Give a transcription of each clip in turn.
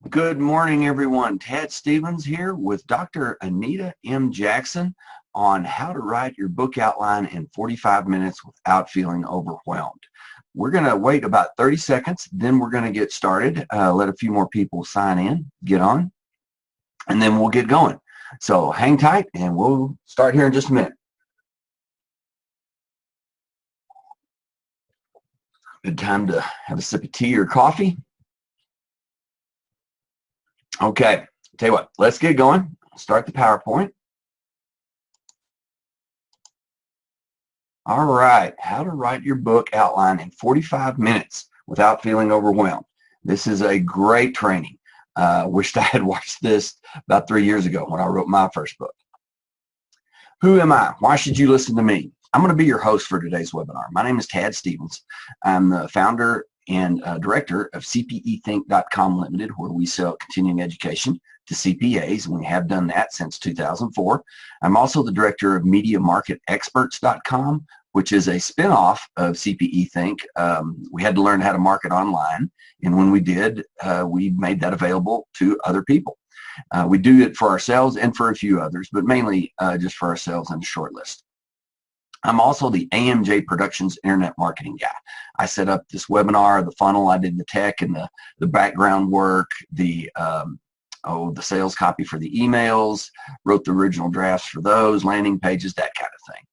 Good morning, everyone. Tad Stevens here with Dr. Anita M. Jackson on how to write your book outline in 45 minutes without feeling overwhelmed. We're going to wait about 30 seconds, then we're going to get started. Let a few more people sign in, get on, and then we'll get going. So hang tight, and we'll start here in just a minute. Good time to have a sip of tea or coffee. Okay, tell you what, let's get going. Start the PowerPoint. All right, how to write your book outline in 45 minutes without feeling overwhelmed. This is a great training. Wished I had watched this about 3 years ago when I wrote my first book. Who am I? Why should you listen to me? I'm going to be your host for today's webinar. My name is Tad Stevens. I'm the founder and director of CPEthink.com Limited, where we sell continuing education to CPAs, and we have done that since 2004. I'm also the director of MediaMarketExperts.com, which is a spinoff of CPE Think. We had to learn how to market online, and when we did, we made that available to other people. We do it for ourselves and for a few others, but mainly just for ourselves and a short list. I'm also the AMJ Productions Internet Marketing guy. I set up this webinar, the funnel, I did the tech and the background work, the sales copy for the emails, wrote the original drafts for those, landing pages, that kind of thing.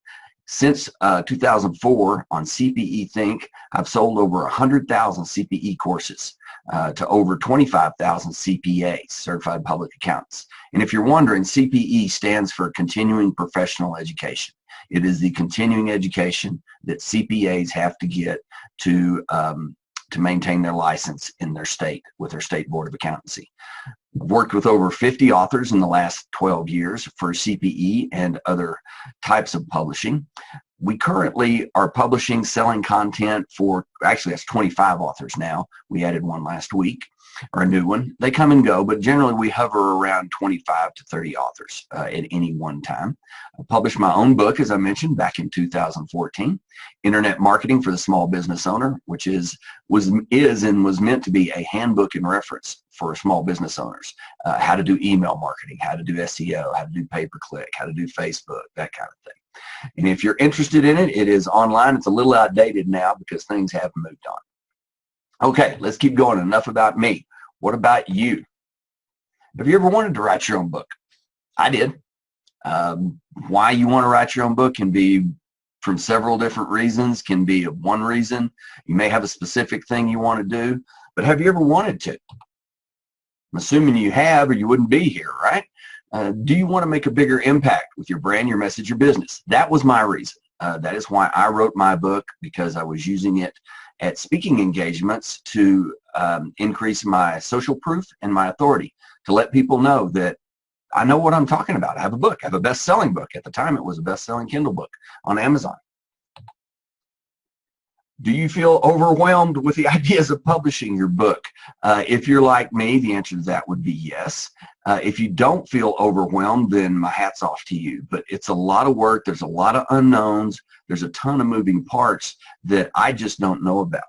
Since 2004 on CPE Think, I've sold over 100,000 CPE courses to over 25,000 CPAs, Certified Public Accountants. And if you're wondering, CPE stands for Continuing Professional Education. It is the continuing education that CPAs have to get to maintain their license in their state with their state board of accountancy. I've worked with over 50 authors in the last 12 years for CPE and other types of publishing. We currently are publishing, selling content for, actually that's 25 authors now. We added one last week, or a new one. They come and go, but generally we hover around 25 to 30 authors at any one time. I published my own book, as I mentioned, back in 2014, Internet Marketing for the Small Business Owner, which was meant to be a handbook and reference for small business owners. How to do email marketing, how to do SEO, how to do pay-per-click, how to do Facebook, that kind of thing. And if you're interested in it, it is online. It's a little outdated now because things have moved on. Okay, let's keep going. Enough about me. What about you? Have you ever wanted to write your own book? I did. Why you want to write your own book can be from several different reasons, can be one reason. You may have a specific thing you want to do, but have you ever wanted to? I'm assuming you have, or you wouldn't be here, right? Do you want to make a bigger impact with your brand, your message, your business? That was my reason. That is why I wrote my book, because I was using it at speaking engagements to increase my social proof and my authority, to let people know that I know what I'm talking about. I have a book. I have a best-selling book. At the time, it was a best-selling Kindle book on Amazon. Do you feel overwhelmed with the ideas of publishing your book? If you're like me, the answer to that would be yes. If you don't feel overwhelmed, then my hat's off to you. But it's a lot of work. There's a lot of unknowns. There's a ton of moving parts that I just don't know about.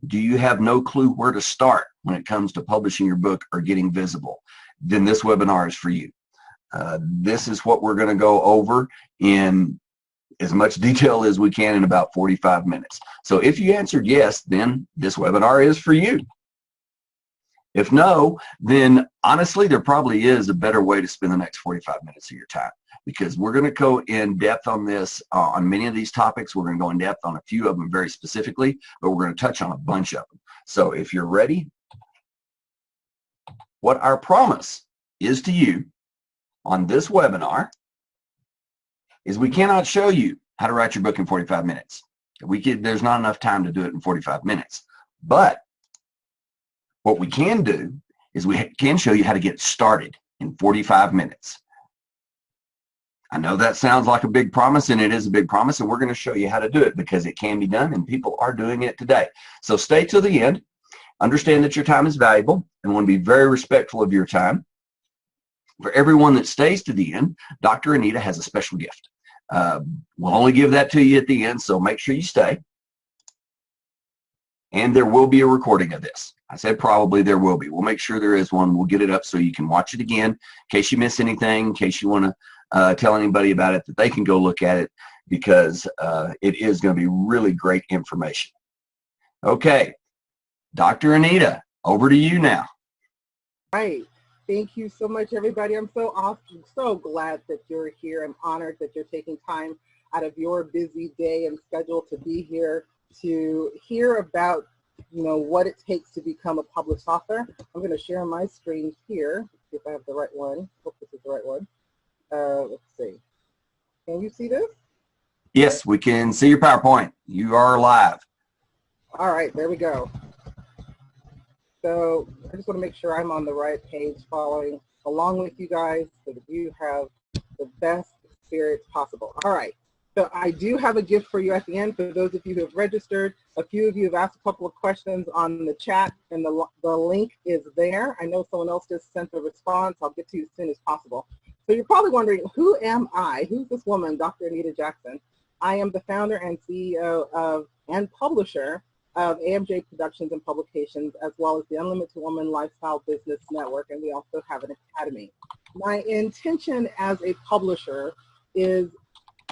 Do you have no clue where to start when it comes to publishing your book or getting visible? Then this webinar is for you. This is what we're going to go over in as much detail as we can in about 45 minutes. So if you answered yes, then this webinar is for you. If no, then honestly, there probably is a better way to spend the next 45 minutes of your time, because we're going to go in depth on this, on many of these topics. We're going to go in depth on a few of them very specifically, but we're going to touch on a bunch of them. So if you're ready, what our promise is to you on this webinar is we cannot show you how to write your book in 45 minutes. There's not enough time to do it in 45 minutes. But what we can do is we can show you how to get started in 45 minutes. I know that sounds like a big promise, and it is a big promise, and we're going to show you how to do it because it can be done, and people are doing it today. So stay till the end. Understand that your time is valuable, and want to be very respectful of your time. For everyone that stays to the end, Dr. Anita has a special gift. We'll only give that to you at the end, so make sure you stay. And there will be a recording of this. I said probably there will be. We'll make sure there is one. We'll get it up so you can watch it again in case you miss anything, in case you want to tell anybody about it, that they can go look at it, because it is going to be really great information. Okay, Dr. Anita, over to you now. Right. Thank you so much, everybody. I'm so glad that you're here. I'm honored that you're taking time out of your busy day and schedule to be here to hear about, what it takes to become a published author. I'm going to share my screen here, see if I have the right one. Hope this is the right one. Let's see. Can you see this? Yes, we can see your PowerPoint. You are live. All right, there we go. So I just want to make sure I'm on the right page following along with you guys so that you have the best experience possible. All right. So I do have a gift for you at the end for those of you who have registered. A few of you have asked a couple of questions on the chat, and the link is there. I know someone else just sent a response. I'll get to you as soon as possible. So you're probably wondering, who am I? Who's this woman, Dr. Anita Jackson? I am the founder and CEO of and publisher of AMJ Productions and Publications, as well as the Unlimited Woman Lifestyle Business Network, and we also have an academy. My intention as a publisher is,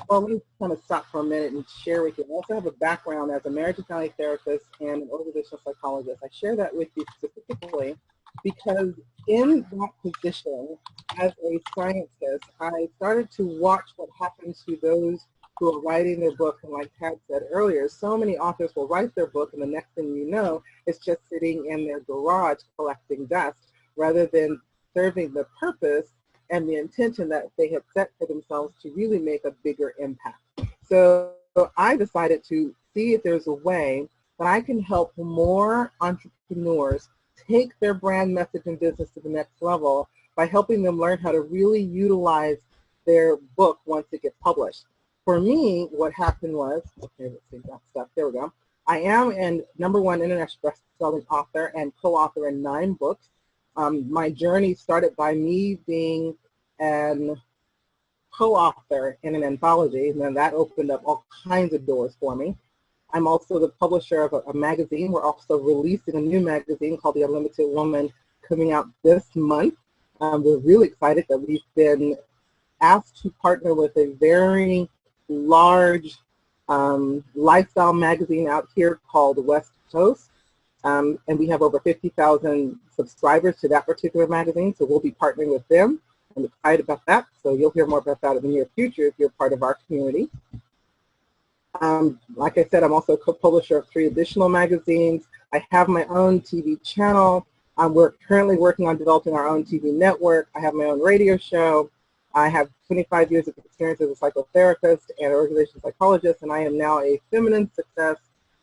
well, let me kind of stop for a minute and share with you. I also have a background as a marriage and family therapist and an organizational psychologist. I share that with you specifically because in that position as a scientist, I started to watch what happens to those who are writing their book, and like Tad said earlier, so many authors will write their book and the next thing you know, it's just sitting in their garage collecting dust rather than serving the purpose and the intention that they had set for themselves to really make a bigger impact. So I decided to see if there's a way that I can help more entrepreneurs take their brand message and business to the next level by helping them learn how to really utilize their book once it gets published. For me, what happened was, okay, let's see, that stuff, there we go. I am a #1 international best-selling author and co-author in 9 books. My journey started by me being an co-author in an anthology, and then that opened up all kinds of doors for me. I'm also the publisher of a magazine. We're also releasing a new magazine called The Unlimited Woman coming out this month. We're really excited that we've been asked to partner with a very large lifestyle magazine out here called West Coast, and we have over 50,000 subscribers to that particular magazine, so we'll be partnering with them. I'm excited about that, so you'll hear more about that in the near future if you're part of our community. Like I said, I'm also a co-publisher of 3 additional magazines. I have my own TV channel. We're currently working on developing our own TV network. I have my own radio show. I have 25 years of experience as a psychotherapist and organizational psychologist, and I am now a feminine success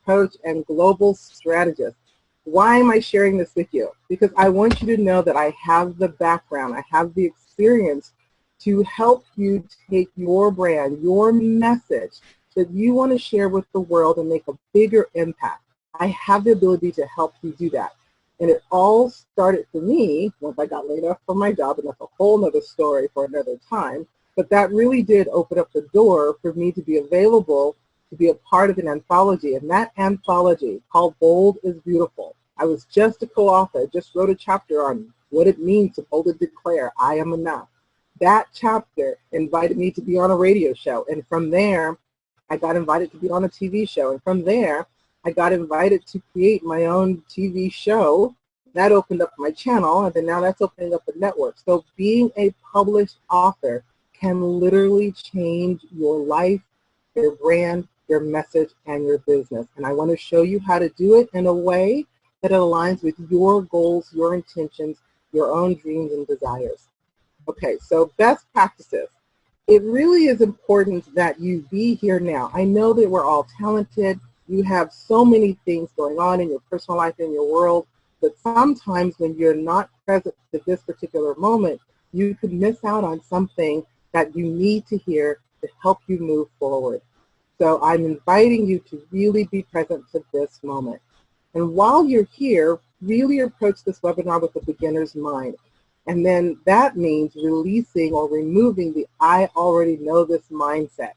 coach and global strategist. Why am I sharing this with you? Because I want you to know that I have the background, I have the experience to help you take your brand, your message that you want to share with the world and make a bigger impact. I have the ability to help you do that. And it all started for me once I got laid off from my job, and that's a whole nother story for another time. But that really did open up the door for me to be available to be a part of an anthology. And that anthology, called Bold is Beautiful, I was just a co-author, just wrote a chapter on what it means to boldly declare, I am enough. That chapter invited me to be on a radio show. And from there, I got invited to be on a TV show. And from there, I got invited to create my own TV show. That opened up my channel, and then now that's opening up a network. So being a published author can literally change your life, your brand, your message, and your business. And I want to show you how to do it in a way that aligns with your goals, your intentions, your own dreams and desires. Okay, so best practices. It really is important that you be here now. I know that we're all talented. You have so many things going on in your personal life, in your world, but sometimes when you're not present at this particular moment, you could miss out on something that you need to hear to help you move forward. So I'm inviting you to really be present to this moment. And while you're here, really approach this webinar with a beginner's mind. And then that means releasing or removing the I already know this mindset.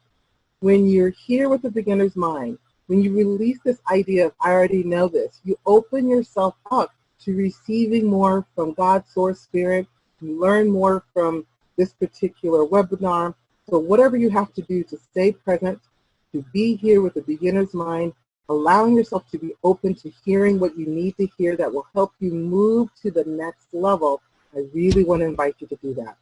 When you're here with a beginner's mind, When you release this idea of I already know this, you open yourself up to receiving more from God's source spirit. You learn more from this particular webinar. So whatever you have to do to stay present, to be here with a beginner's mind, allowing yourself to be open to hearing what you need to hear that will help you move to the next level, I really want to invite you to do that.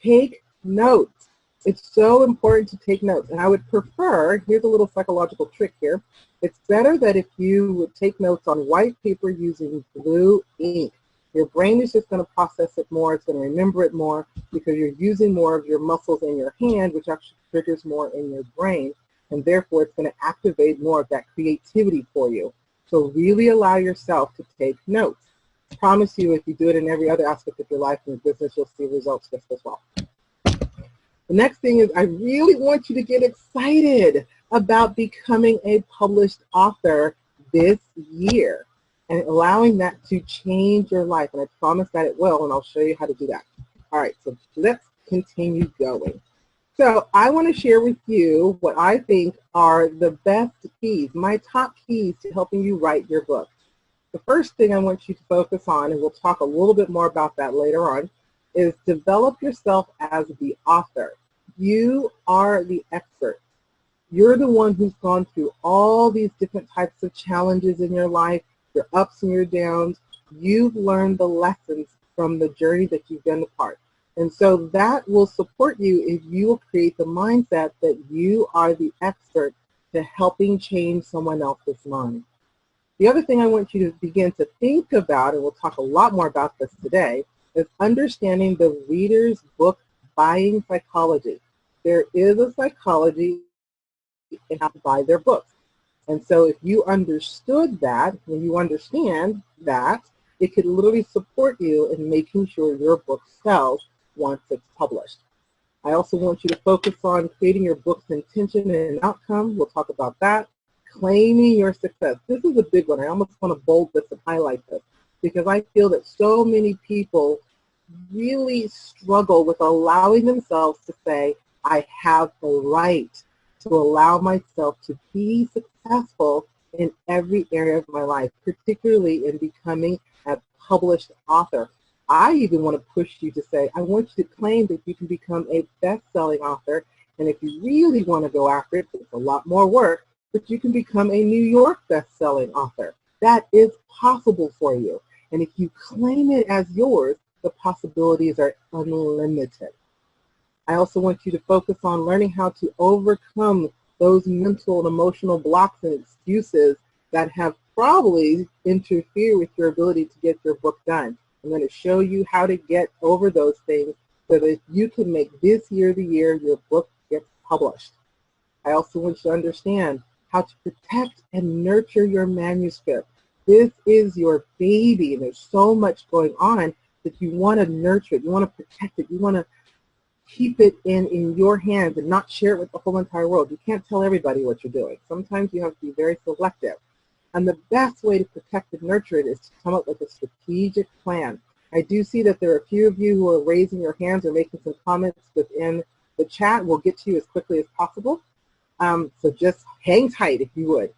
Take notes. It's so important to take notes. And I would prefer, here's a little psychological trick here. It's better that if you would take notes on white paper using blue ink. Your brain is just going to process it more. It's going to remember it more because you're using more of your muscles in your hand, which actually triggers more in your brain. And therefore, it's going to activate more of that creativity for you. So really allow yourself to take notes. I promise you, if you do it in every other aspect of your life and your business, you'll see results just as well. The next thing is I really want you to get excited about becoming a published author this year and allowing that to change your life. And I promise that it will, and I'll show you how to do that. All right, so let's continue going. So I want to share with you what I think are the best keys, my top keys to helping you write your book. The first thing I want you to focus on, and we'll talk a little bit more about that later on, is develop yourself as the author. You are the expert. You're the one who's gone through all these different types of challenges in your life, your ups and your downs. You've learned the lessons from the journey that you've been a part. And so that will support you if you will create the mindset that you are the expert to helping change someone else's mind. The other thing I want you to begin to think about, and we'll talk a lot more about this today, is understanding the reader's book buying psychology. There is a psychology in how to buy their books. And so if you understood that, and you understand that, it could literally support you in making sure your book sells once it's published. I also want you to focus on creating your book's intention and outcome. We'll talk about that. Claiming your success. This is a big one. I almost want to bold this and highlight this because I feel that so many people really struggle with allowing themselves to say, I have the right to allow myself to be successful in every area of my life, particularly in becoming a published author. I even want to push you to say, I want you to claim that you can become a best-selling author, and if you really want to go after it, it's a lot more work, but you can become a New York best-selling author. That is possible for you, and if you claim it as yours, the possibilities are unlimited. I also want you to focus on learning how to overcome those mental and emotional blocks and excuses that have probably interfered with your ability to get your book done. I'm going to show you how to get over those things so that you can make this year the year your book gets published. I also want you to understand how to protect and nurture your manuscript. This is your baby, and there's so much going on that you want to nurture it, you want to protect it, you want to keep it in your hands and not share it with the whole entire world. You can't tell everybody what you're doing. Sometimes you have to be very selective. And the best way to protect and nurture it is to come up with a strategic plan. I do see that there are a few of you who are raising your hands or making some comments within the chat. We'll get to you as quickly as possible. So just hang tight if you would.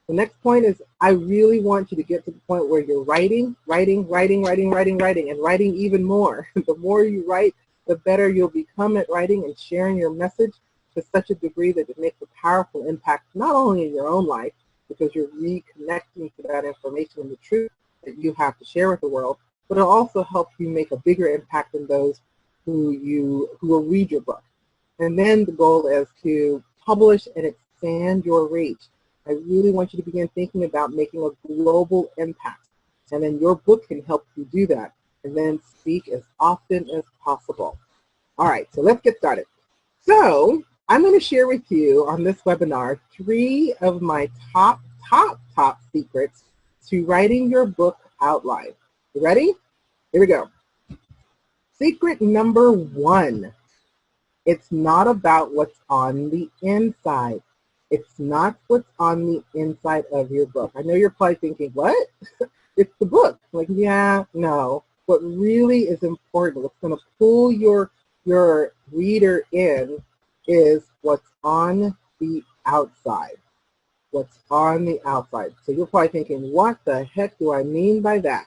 The next point is I really want you to get to the point where you're writing, and writing even more. The more you write, the better you'll become at writing and sharing your message to such a degree that it makes a powerful impact, not only in your own life, because you're reconnecting to that information and the truth that you have to share with the world, but it'll also help you make a bigger impact in those who will read your book. And then the goal is to publish and expand your reach. I really want you to begin thinking about making a global impact. And then your book can help you do that. And then speak as often as possible. All right, so let's get started. So I'm going to share with you on this webinar 3 of my top secrets to writing your book outline. You ready? Here we go. Secret number 1. It's not about what's on the inside. It's not what's on the inside of your book. I know you're probably thinking, what? It's the book. Like, yeah, no. What really is important, what's going to pull your reader in is what's on the outside. what's on the outside. So you're probably thinking, what the heck do I mean by that?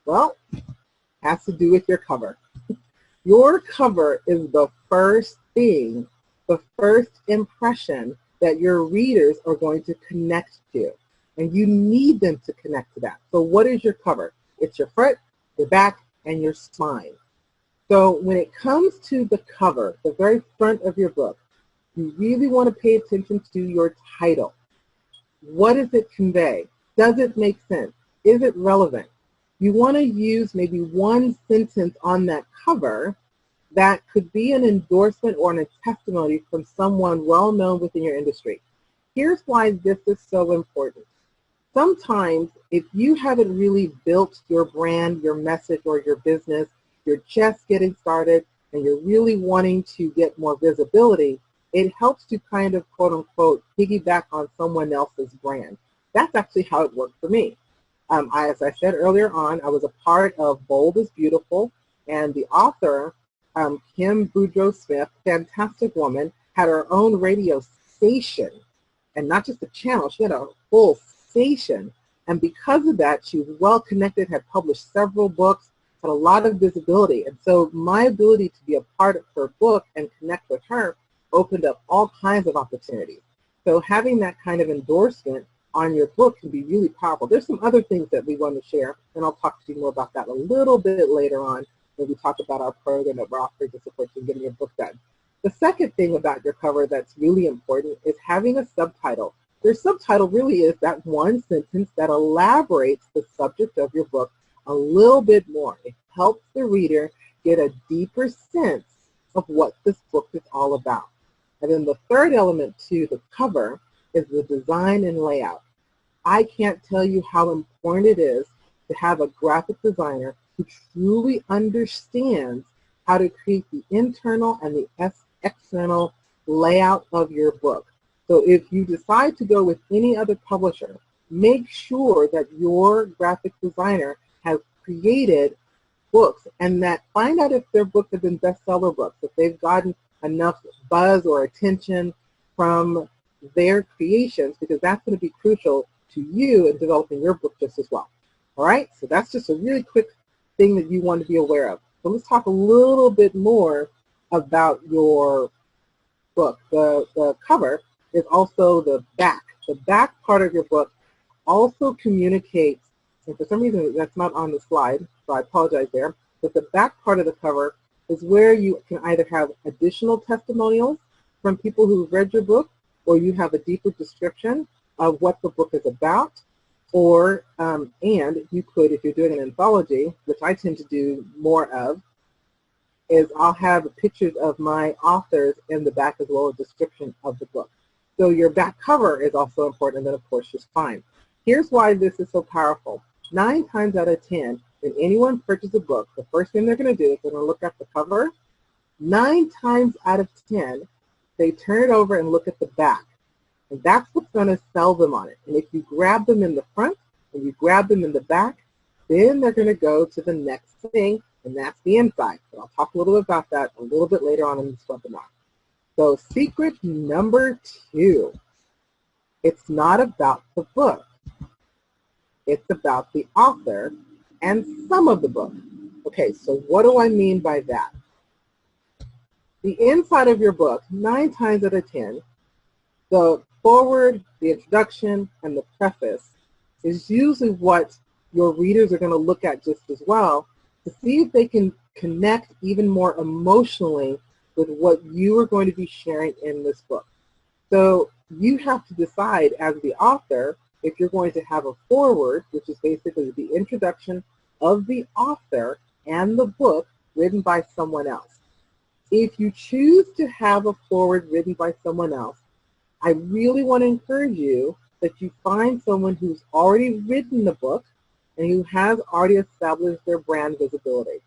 Well, it has to do with your cover. Your cover is the first thing, the first impression that your readers are going to connect to. And you need them to connect to that. So what is your cover? It's your front, your back, and your spine. So when it comes to the cover, the very front of your book, you really want to pay attention to your title. What does it convey? Does it make sense? Is it relevant? You want to use maybe one sentence on that cover that could be an endorsement or a testimony from someone well known within your industry. Here's why this is so important. Sometimes if you haven't really built your brand, your message, or your business, you're just getting started and you're really wanting to get more visibility, it helps to kind of quote unquote piggyback on someone else's brand. That's actually how it worked for me. As I said earlier on, I was a part of Bold is Beautiful, and the author, Kim Boudreaux-Smith, fantastic woman, had her own radio station, and not just a channel, she had a full station. And because of that, she was well connected, had published several books, had a lot of visibility. And so my ability to be a part of her book and connect with her opened up all kinds of opportunities. So having that kind of endorsement on your book can be really powerful. There's some other things that we want to share, and I'll talk to you more about that a little bit later on when we talk about our program that we're offering to support you in getting your book done. The second thing about your cover that's really important is having a subtitle. Your subtitle really is that one sentence that elaborates the subject of your book a little bit more. It helps the reader get a deeper sense of what this book is all about. And then the third element to the cover is the design and layout. I can't tell you how important it is to have a graphic designer who truly understands how to create the internal and the external layout of your book. So if you decide to go with any other publisher, make sure that your graphic designer has created books, and that find out if their books have been bestseller books, if they've gotten enough buzz or attention from their creations, because that's going to be crucial to you in developing your book just as well. All right, so that's just a really quick thing that you want to be aware of. So let's talk a little bit more about your book. The cover is also the back. The back part of your book also communicates, and for some reason that's not on the slide, so I apologize there, but the back part of the cover is where you can either have additional testimonials from people who've read your book, or you have a deeper description of what the book is about, or, and you could, if you're doing an anthology, which I tend to do more of, is I'll have pictures of my authors in the back as well as a description of the book. So your back cover is also important, and then of course your spine. Here's why this is so powerful. 9 times out of 10, when anyone purchases a book, the first thing they're going to do is they're going to look at the cover. 9 times out of 10, they turn it over and look at the back. And that's what's going to sell them on it. And if you grab them in the front and you grab them in the back, then they're going to go to the next thing, and that's the inside. But I'll talk a little bit about that a little bit later on in this webinar. So secret number 2, it's not about the book. It's about the author and some of the book. Okay, so what do I mean by that? The inside of your book, 9 times out of 10, the foreword, the introduction, and the preface is usually what your readers are going to look at just as well to see if they can connect even more emotionally with what you are going to be sharing in this book. So you have to decide as the author if you're going to have a foreword, which is basically the introduction of the author and the book written by someone else. If you choose to have a foreword written by someone else, I really want to encourage you that you find someone who's already written the book and who has already established their brand visibility.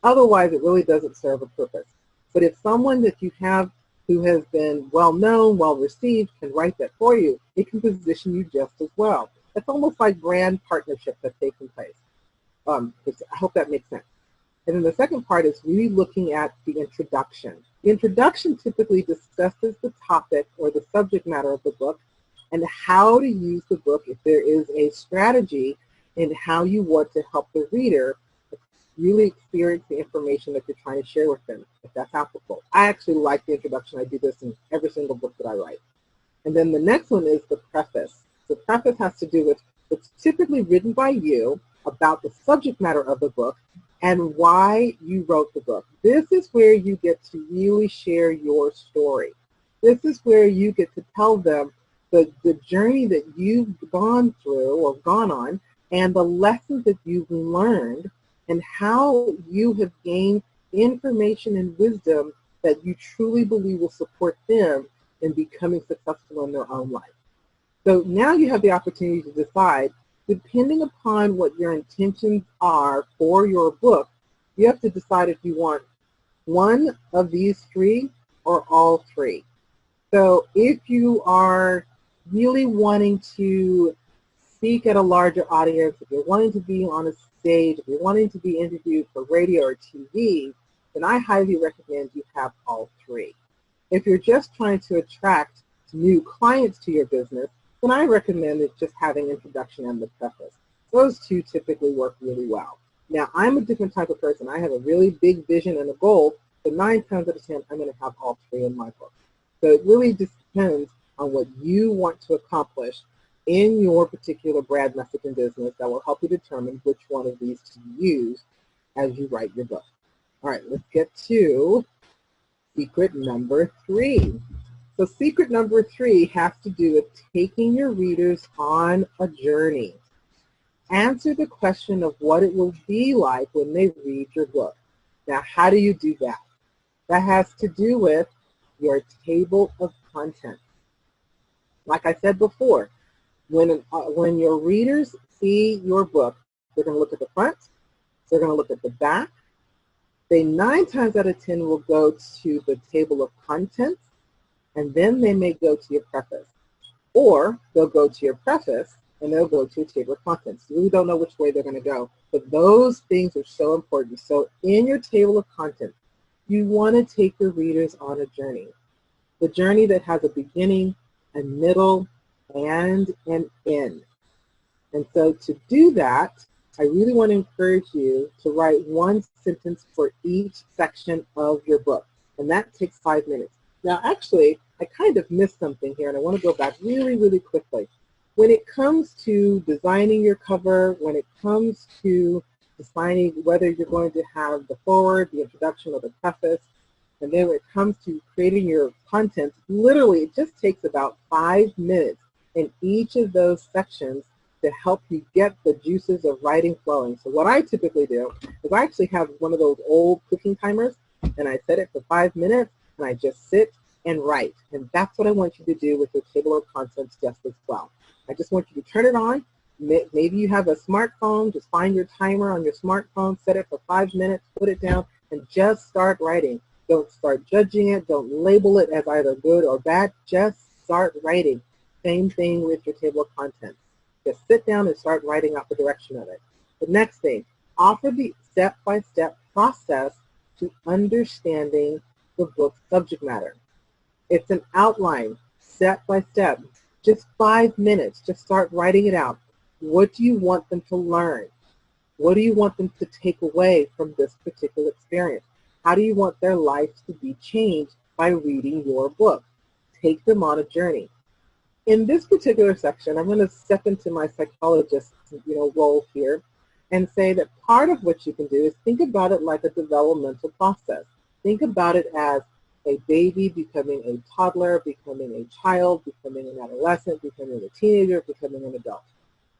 Otherwise, it really doesn't serve a purpose. But if someone that you have who has been well-known, well-received, can write that for you, it can position you just as well. It's almost like brand partnerships have taken place. I hope that makes sense. And then the second part is really looking at the introduction. The introduction typically discusses the topic or the subject matter of the book, and how to use the book if there is a strategy in how you want to help the reader really experience the information that you're trying to share with them, if that's applicable. I actually like the introduction. I do this in every single book that I write. And then the next one is the preface. The preface has to do with what's typically written by you about the subject matter of the book and why you wrote the book. This is where you get to really share your story. This is where you get to tell them the journey that you've gone through or gone on and the lessons that you've learned and how you have gained information and wisdom that you truly believe will support them in becoming successful in their own life. So now you have the opportunity to decide, depending upon what your intentions are for your book, you have to decide if you want one of these three or all three. So if you are really wanting to speak at a larger audience, if you're wanting to be on a stage, if you're wanting to be interviewed for radio or TV, then I highly recommend you have all three. If you're just trying to attract new clients to your business, then I recommend it just having introduction and the preface. Those two typically work really well. Now, I'm a different type of person. I have a really big vision and a goal, but 9 times out of 10, I'm going to have all three in my book. So it really just depends on what you want to accomplish in your particular brand message and business that will help you determine which one of these to use as you write your book. All right, let's get to secret number 3. So secret number 3 has to do with taking your readers on a journey. Answer the question of what it will be like when they read your book. Now, how do you do that? That has to do with your table of contents. Like I said before, when your readers see your book, they're going to look at the front, they're going to look at the back. They 9 times out of 10 will go to the table of contents, and then they may go to your preface. Or they'll go to your preface, and they'll go to a table of contents. You really don't know which way they're going to go, but those things are so important. So in your table of contents, you want to take your readers on a journey. The journey that has a beginning, a middle, and an end. And so to do that, I really want to encourage you to write 1 sentence for each section of your book. And that takes 5 minutes. Now, actually, I kind of missed something here, and I want to go back really, really quickly. When it comes to designing your cover, when it comes to deciding whether you're going to have the foreword, the introduction, or the preface, and then when it comes to creating your content, literally it just takes about 5 minutes in each of those sections to help you get the juices of writing flowing. So what I typically do is I actually have one of those old cooking timers, and I set it for 5 minutes, and I just sit and write. And that's what I want you to do with your table of contents just as well. I just want you to turn it on. Maybe you have a smartphone. Just find your timer on your smartphone, set it for 5 minutes, put it down, and just start writing. Don't start judging it. Don't label it as either good or bad. Just start writing. Same thing with your table of contents. Just sit down and start writing out the direction of it. The next thing, offer the step-by-step process to understanding the book's subject matter. It's an outline, step by step, just 5 minutes. Just start writing it out. What do you want them to learn? What do you want them to take away from this particular experience? How do you want their lives to be changed by reading your book? Take them on a journey. In this particular section, I'm going to step into my psychologist role here and say that part of what you can do is think about it like a developmental process. Think about it as a baby becoming a toddler, becoming a child, becoming an adolescent, becoming a teenager, becoming an adult.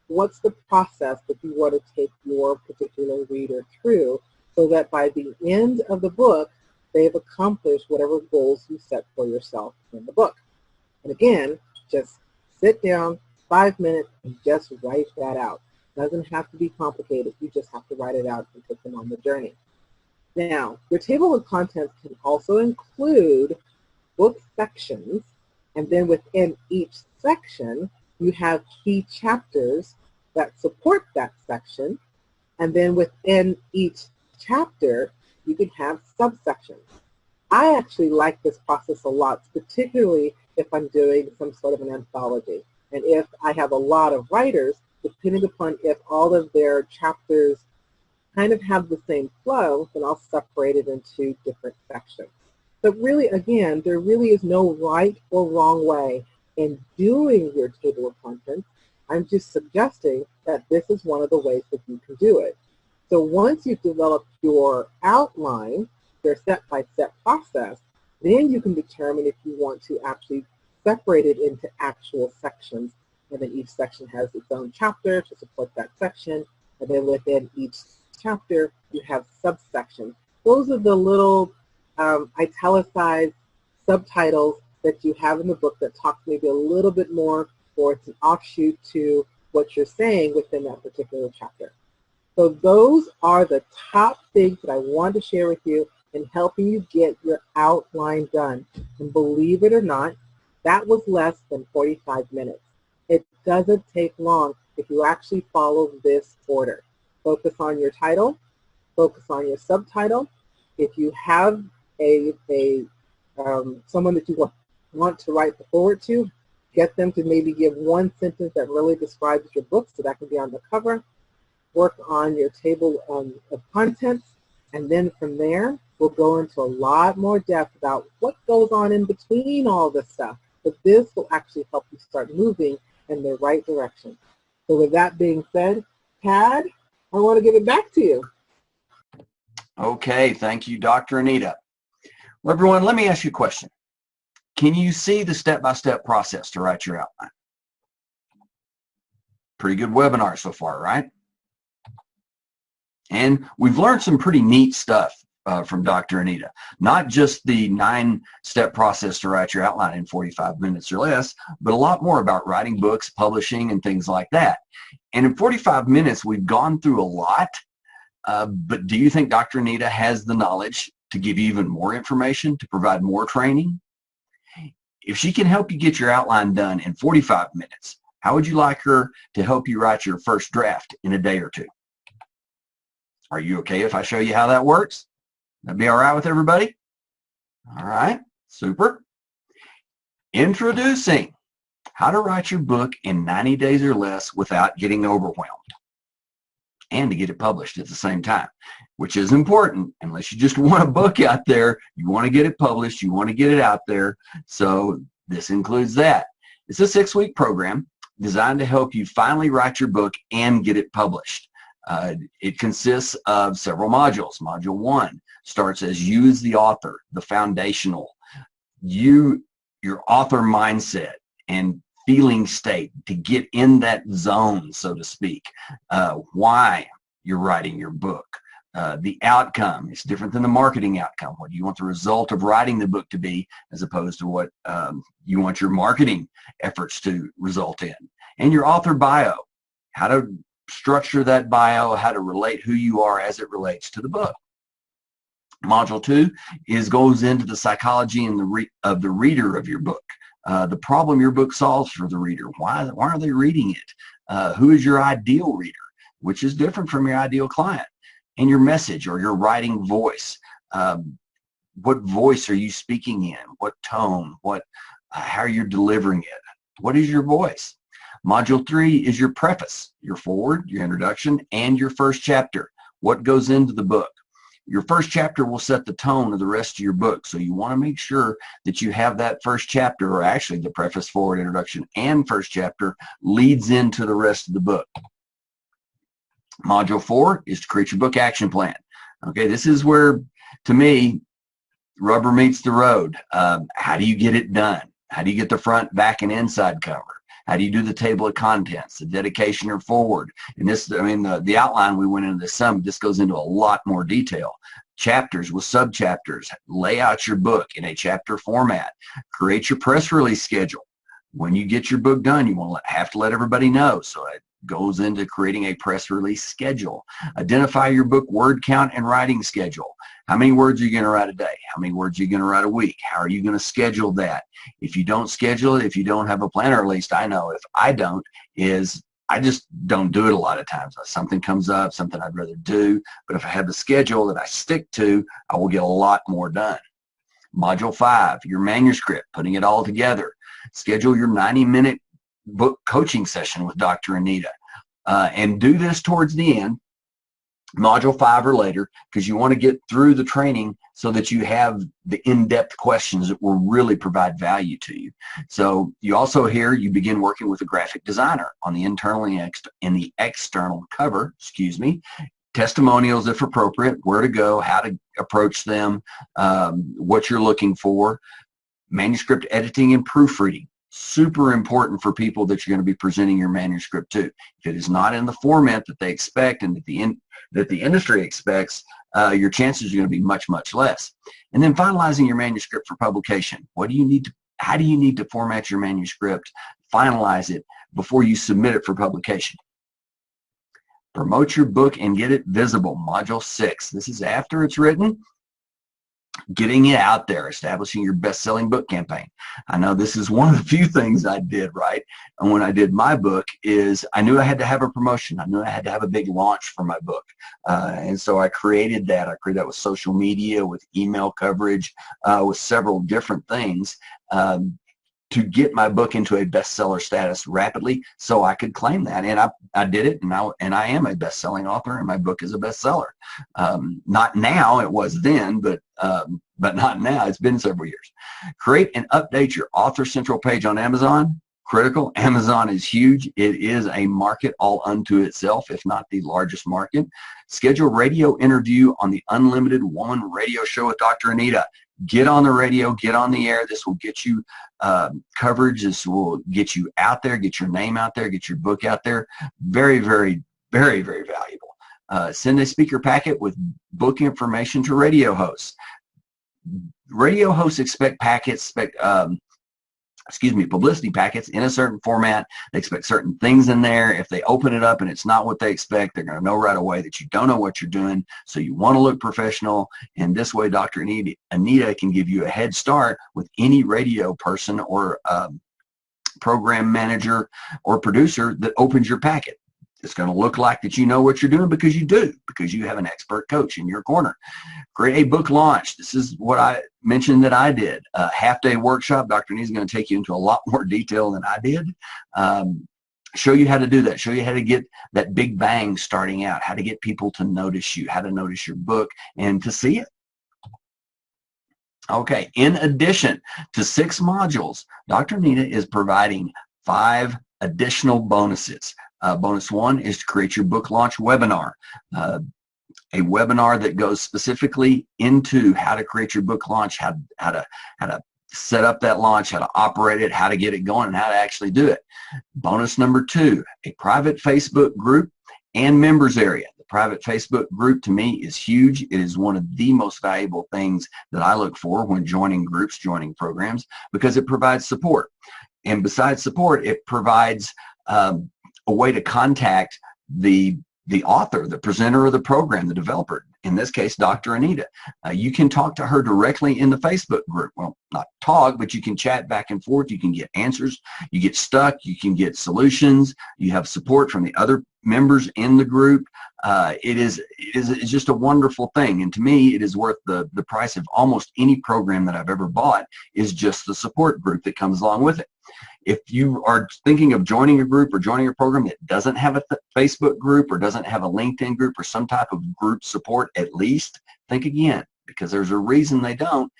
What's the process that you want to take your particular reader through so that by the end of the book, they've accomplished whatever goals you set for yourself in the book? And again, just sit down, 5 minutes, and just write that out. It doesn't have to be complicated. You just have to write it out and take them on the journey. Now, your table of contents can also include book sections, and then within each section, you have key chapters that support that section, and then within each chapter, you can have subsections. I actually like this process a lot, particularly if I'm doing some sort of an anthology. And if I have a lot of writers, depending upon if all of their chapters kind of have the same flow, then I'll separate it into different sections. But really, again, there really is no right or wrong way in doing your table of contents. I'm just suggesting that this is one of the ways that you can do it. So once you've developed your outline, your step-by-step process, then you can determine if you want to actually separate it into actual sections. And then each section has its own chapter to support that section. And then within each chapter, you have subsections. Those are the little italicized subtitles that you have in the book that talk maybe a little bit more, or it's an offshoot to what you're saying within that particular chapter. So those are the top things that I want to share with you in helping you get your outline done. And believe it or not, that was less than 45 minutes. It doesn't take long if you actually follow this order. Focus on your title, focus on your subtitle. If you have someone that you want to write the forward to, get them to maybe give one sentence that really describes your book so that can be on the cover. Work on your table of contents, and then from there, we'll go into a lot more depth about what goes on in between all this stuff. But this will actually help you start moving in the right direction. So with that being said, Tad, I want to give it back to you. Okay, thank you, Dr. Anita. Well, everyone, let me ask you a question. Can you see the step-by-step process to write your outline? Pretty good webinar so far, right? And we've learned some pretty neat stuff from Dr. Anita. Not just the 9-step process to write your outline in 45 minutes or less, but a lot more about writing books, publishing, and things like that. And in 45 minutes, we've gone through a lot, but do you think Dr. Anita has the knowledge to give you even more information, to provide more training? If she can help you get your outline done in 45 minutes, how would you like her to help you write your first draft in a day or two? Are you okay if I show you how that works? That'd be all right with everybody? All right, super. Introducing how to write your book in 90 days or less without getting overwhelmed, and to get it published at the same time, which is important. Unless you just want a book out there, you want to get it published, you want to get it out there. So this includes that. It's a 6-week program designed to help you finally write your book and get it published. It consists of several modules. Module 1 starts as you as the author, the foundational, your author mindset and feeling state to get in that zone, so to speak. Why you're writing your book. The outcome is different than the marketing outcome. What do you want the result of writing the book to be, as opposed to what you want your marketing efforts to result in. And your author bio, how to structure that bio, how to relate who you are as it relates to the book. Module 2 goes into the psychology and of the reader of your book. The problem your book solves for the reader. Why are they reading it? Who is your ideal reader, which is different from your ideal client? And your message or your writing voice. What voice are you speaking in? What tone? How you're delivering it? What is your voice? Module 3 is your preface, your foreword, your introduction, and your first chapter. What goes into the book? Your first chapter will set the tone of the rest of your book, so you want to make sure that you have that first chapter, or actually the preface, foreword, introduction, and first chapter leads into the rest of the book. Module 4 is to create your book action plan. Okay, this is where, to me, rubber meets the road. How do you get it done? How do you get the front, back, and inside cover? How do you do the table of contents, the dedication or forward? And this, I mean, the outline we went into this some, this goes into a lot more detail. Chapters with sub-chapters. Lay out your book in a chapter format. Create your press release schedule. When you get your book done, you have to let everybody know. So it goes into creating a press release schedule. Identify your book word count and writing schedule. How many words are you going to write a day? How many words are you going to write a week? How are you going to schedule that? If you don't schedule it, if you don't have a plan, or at least I know if I don't, I just don't do it a lot of times. Something comes up, something I'd rather do, but if I have the schedule that I stick to, I will get a lot more done. Module 5, your manuscript, putting it all together. Schedule your 90-minute book coaching session with Dr. Anita. And do this towards the end, module 5 or later, because you want to get through the training so that you have the in-depth questions that will really provide value to you. So you also here, you begin working with a graphic designer on the internal and the external cover, testimonials if appropriate, where to go, how to approach them, what you're looking for, manuscript editing and proofreading. Super important for people that you're going to be presenting your manuscript to. If it is not in the format that they expect and that the industry expects, your chances are going to be much, much less. And then finalizing your manuscript for publication. How do you need to format your manuscript, finalize it before you submit it for publication? Promote your book and get it visible. Module 6. This is after it's written. Getting it out there, establishing your best-selling book campaign. I know this is one of the few things I did right. And when I did my book is I knew I had to have a promotion. I knew I had to have a big launch for my book. And so I created that. I created that with social media, with email coverage, with several different things to get my book into a bestseller status rapidly so I could claim that. And I did it, and I am a best-selling author, and my book is a bestseller. Not now, it was then, but not now. It's been several years. Create and update your Author Central page on Amazon. Critical. Amazon is huge. It is a market all unto itself, if not the largest market. Schedule radio interview on the Unlimited Woman Radio Show with Dr. Anita. Get on the radio, get on the air. This will get you coverage. This will get you out there, get your name out there, get your book out there. Very, very, very, very valuable. Send a speaker packet with book information to radio hosts. Radio hosts expect publicity packets in a certain format. They expect certain things in there. If they open it up and it's not what they expect, they're going to know right away that you don't know what you're doing. So you want to look professional. And this way, Dr. Anita can give you a head start with any radio person or program manager or producer that opens your packet. It's going to look like that you know what you're doing because you do, because you have an expert coach in your corner. Create a book launch. This is what I mentioned that I did. A half-day workshop. Dr. Anita is going to take you into a lot more detail than I did. Show you how to do that. Show you how to get that big bang starting out, how to get people to notice you, how to notice your book, and to see it. Okay, in addition to 6 modules, Dr. Anita is providing 5 additional bonuses. Bonus 1 is to create your book launch webinar. A webinar that goes specifically into how to create your book launch, how to set up that launch, how to operate it, how to get it going, and how to actually do it. Bonus number 2, a private Facebook group and members area. The private Facebook group to me is huge. It is one of the most valuable things that I look for when joining groups, joining programs, because it provides support. And besides support, it provides a way to contact the author, the presenter of the program, the developer, in this case, Dr. Anita. You can talk to her directly in the Facebook group. Well, not talk, but you can chat back and forth. You can get answers. You get stuck. You can get solutions. You have support from the other members in the group. It's just a wonderful thing. And to me, it is worth the price of almost any program that I've ever bought is just the support group that comes along with it. If you are thinking of joining a group or joining a program that doesn't have a Facebook group or doesn't have a LinkedIn group or some type of group support, at least think again, because there's a reason they don't,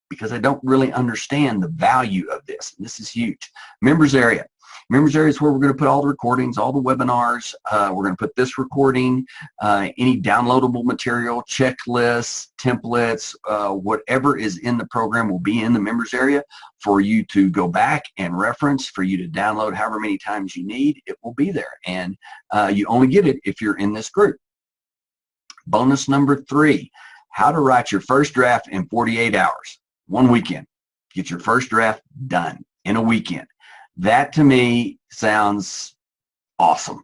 because they don't really understand the value of this. This is huge. Members area. Members area is where we're going to put all the recordings, all the webinars. We're going to put this recording, any downloadable material, checklists, templates, whatever is in the program will be in the members area for you to go back and reference, for you to download however many times you need. It will be there, and you only get it if you're in this group. Bonus number 3, how to write your first draft in 48 hours. One weekend. Get your first draft done in a weekend. That to me sounds awesome.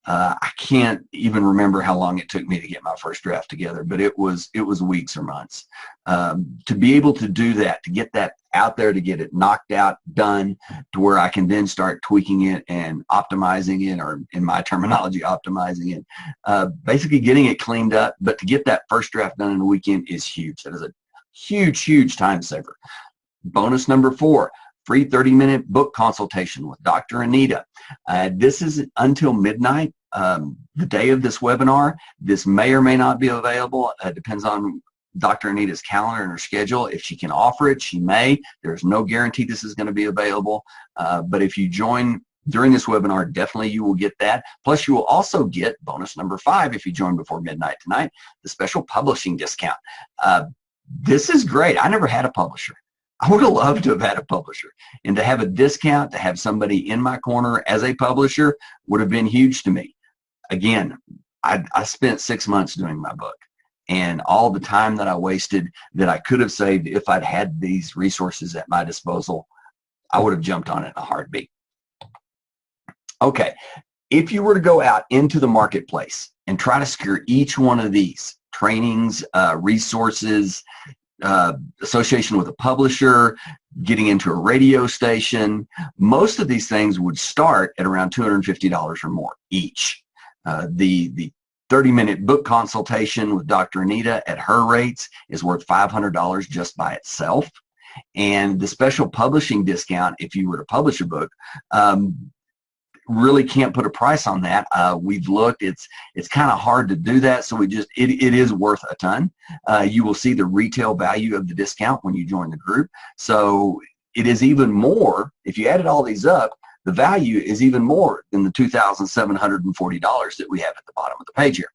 I can't even remember how long it took me to get my first draft together, but it was weeks or months. To be able to do that, to get that out there, to get it knocked out, done, to where I can then start tweaking it and optimizing it, or in my terminology, optimizing it, basically getting it cleaned up. But to get that first draft done in a weekend is huge. That is a huge, huge time saver. Bonus number 4, free 30-minute book consultation with Dr. Anita. This is until midnight, the day of this webinar. This may or may not be available. It depends on Dr. Anita's calendar and her schedule. If she can offer it, she may. There's no guarantee this is going to be available. But if you join during this webinar, definitely you will get that. Plus, you will also get bonus number 5 if you join before midnight tonight, the special publishing discount. This is great. I never had a publisher. I would have loved to have had a publisher. And to have a discount, to have somebody in my corner as a publisher would have been huge to me. Again, I spent 6 months doing my book. And all the time that I wasted that I could have saved if I'd had these resources at my disposal, I would have jumped on it in a heartbeat. Okay, if you were to go out into the marketplace and try to secure each one of these trainings, resources, association with a publisher, getting into a radio station, most of these things would start at around $250 or more each. The 30-minute book consultation with Dr. Anita at her rates is worth $500 just by itself. And the special publishing discount, if you were to publish a book, really can't put a price on that. We've looked, it's kind of hard to do that, so it is worth a ton. You will see the retail value of the discount when you join the group. So it is even more, if you added all these up, the value is even more than the $2,740 that we have at the bottom of the page here.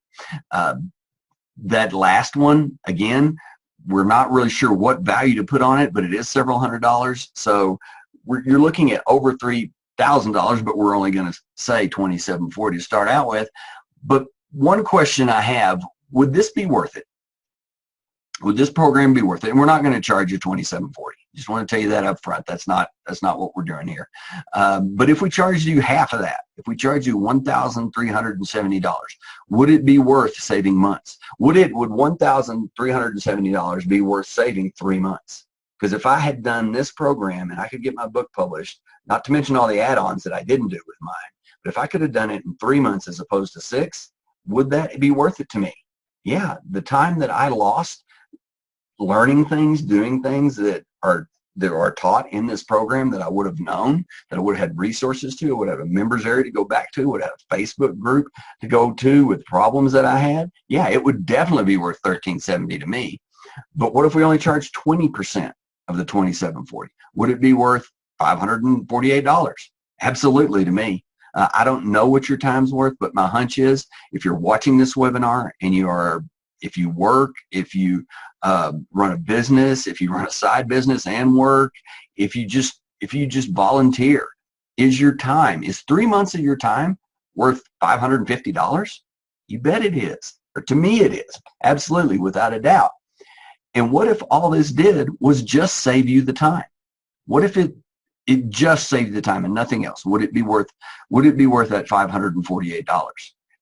That last one, again, we're not really sure what value to put on it, but it is several $100s. So you're looking at over $3,000, but we're only going to say $2,740 to start out with. But one question I have, would this be worth it? Would this program be worth it? And we're not going to charge you $2,740. Just want to tell you that up front. That's not what we're doing here. But if we charge you half of that, if we charge you $1,370, would it be worth saving months? Would $1,370 be worth saving 3 months? Because if I had done this program and I could get my book published, not to mention all the add-ons that I didn't do with mine, but if I could have done it in 3 months as opposed to 6, would that be worth it to me? Yeah, the time that I lost learning things, doing things that are taught in this program that I would have known, that I would have had resources to, I would have a members area to go back to, would have a Facebook group to go to with problems that I had. Yeah, it would definitely be worth $1,370 to me. But what if we only charge 20% of the $2,740? Would it be worth $548? Absolutely to me. I don't know what your time's worth, but my hunch is if you're watching this webinar and if you work, if you run a business, if you run a side business and work, if you just volunteer, is 3 months of your time worth $550? You bet it is. Or to me it is. Absolutely, without a doubt. And what if all this did was just save you the time? What if it just saved you the time and nothing else? Would it be worth that $548?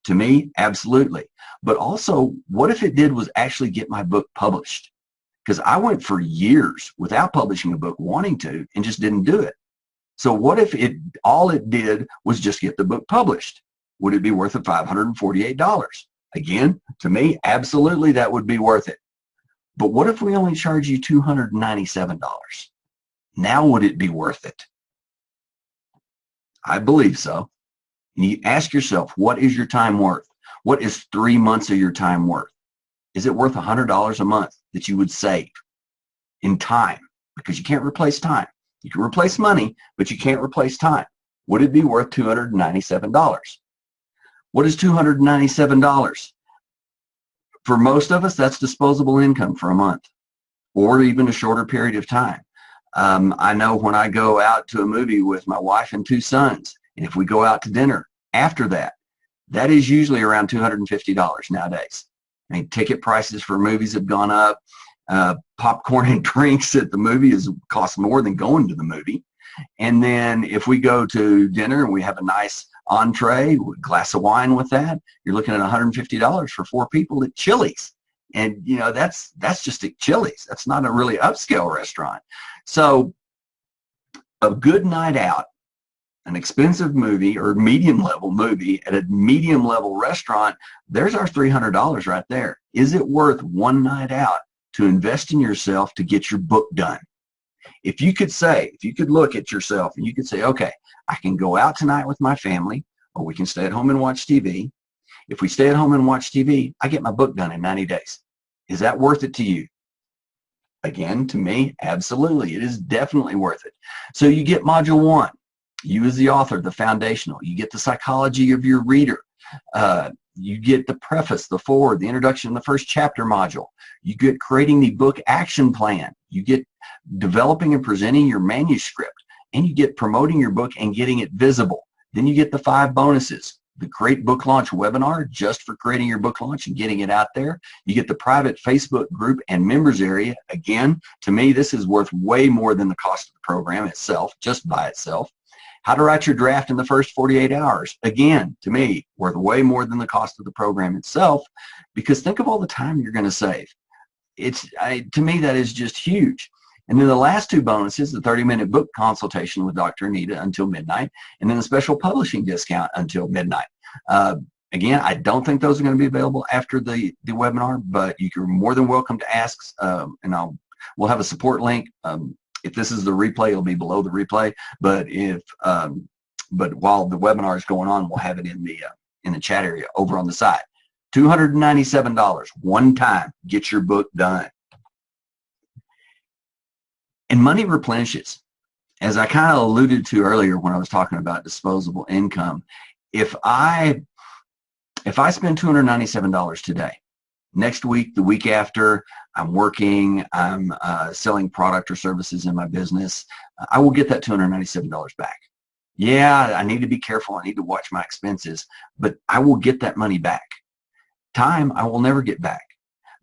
To me, absolutely. But also, what if it did was actually get my book published? Because I went for years without publishing a book, wanting to, and just didn't do it. So what if all it did was just get the book published? Would it be worth the $548? Again, to me, absolutely that would be worth it. But what if we only charge you $297? Now would it be worth it? I believe so. And you ask yourself, what is your time worth? What is 3 months of your time worth? Is it worth $100 a month that you would save in time? Because you can't replace time. You can replace money, but you can't replace time. Would it be worth $297? What is $297? For most of us, that's disposable income for a month or even a shorter period of time. I know when I go out to a movie with my wife and 2 sons, and if we go out to dinner after that, that is usually around $250 nowadays. I mean, ticket prices for movies have gone up. Popcorn and drinks at the movie cost more than going to the movie. And then if we go to dinner and we have a nice entree, a glass of wine with that, you're looking at $150 for 4 people at Chili's. And, you know, that's just at Chili's. That's not a really upscale restaurant. So a good night out, an expensive movie or medium level movie at a medium level restaurant, there's our $300 right there. Is it worth one night out to invest in yourself to get your book done? If you could look at yourself and you could say, okay, I can go out tonight with my family, or we can stay at home and watch TV. If we stay at home and watch TV, I get my book done in 90 days. Is that worth it to you? Again, to me, absolutely. It is definitely worth it. So you get module 1. You as the author, the foundational. You get the psychology of your reader. You get the preface, the foreword, the introduction, the first chapter module. You get creating the book action plan. You get developing and presenting your manuscript. And you get promoting your book and getting it visible. Then you get the 5 bonuses. The Great Book Launch webinar, just for creating your book launch and getting it out there. You get the private Facebook group and members area. Again, to me, this is worth way more than the cost of the program itself, just by itself. How to write your draft in the first 48 hours. Again, to me, worth way more than the cost of the program itself, because think of all the time you're going to save. To me, that is just huge. And then the last 2 bonuses, the 30-minute book consultation with Dr. Anita until midnight, and then the special publishing discount until midnight. Again, I don't think those are going to be available after the webinar, but you're more than welcome to ask, and we'll have a support link. If this is the replay, it'll be below the replay. But but while the webinar is going on, we'll have it in the chat area over on the side. $297, one time, get your book done. And money replenishes. As I kind of alluded to earlier when I was talking about disposable income, if I spend $297 today, next week, the week after, I'm working, I'm selling product or services in my business, I will get that $297 back. Yeah, I need to be careful. I need to watch my expenses, but I will get that money back. Time, I will never get back.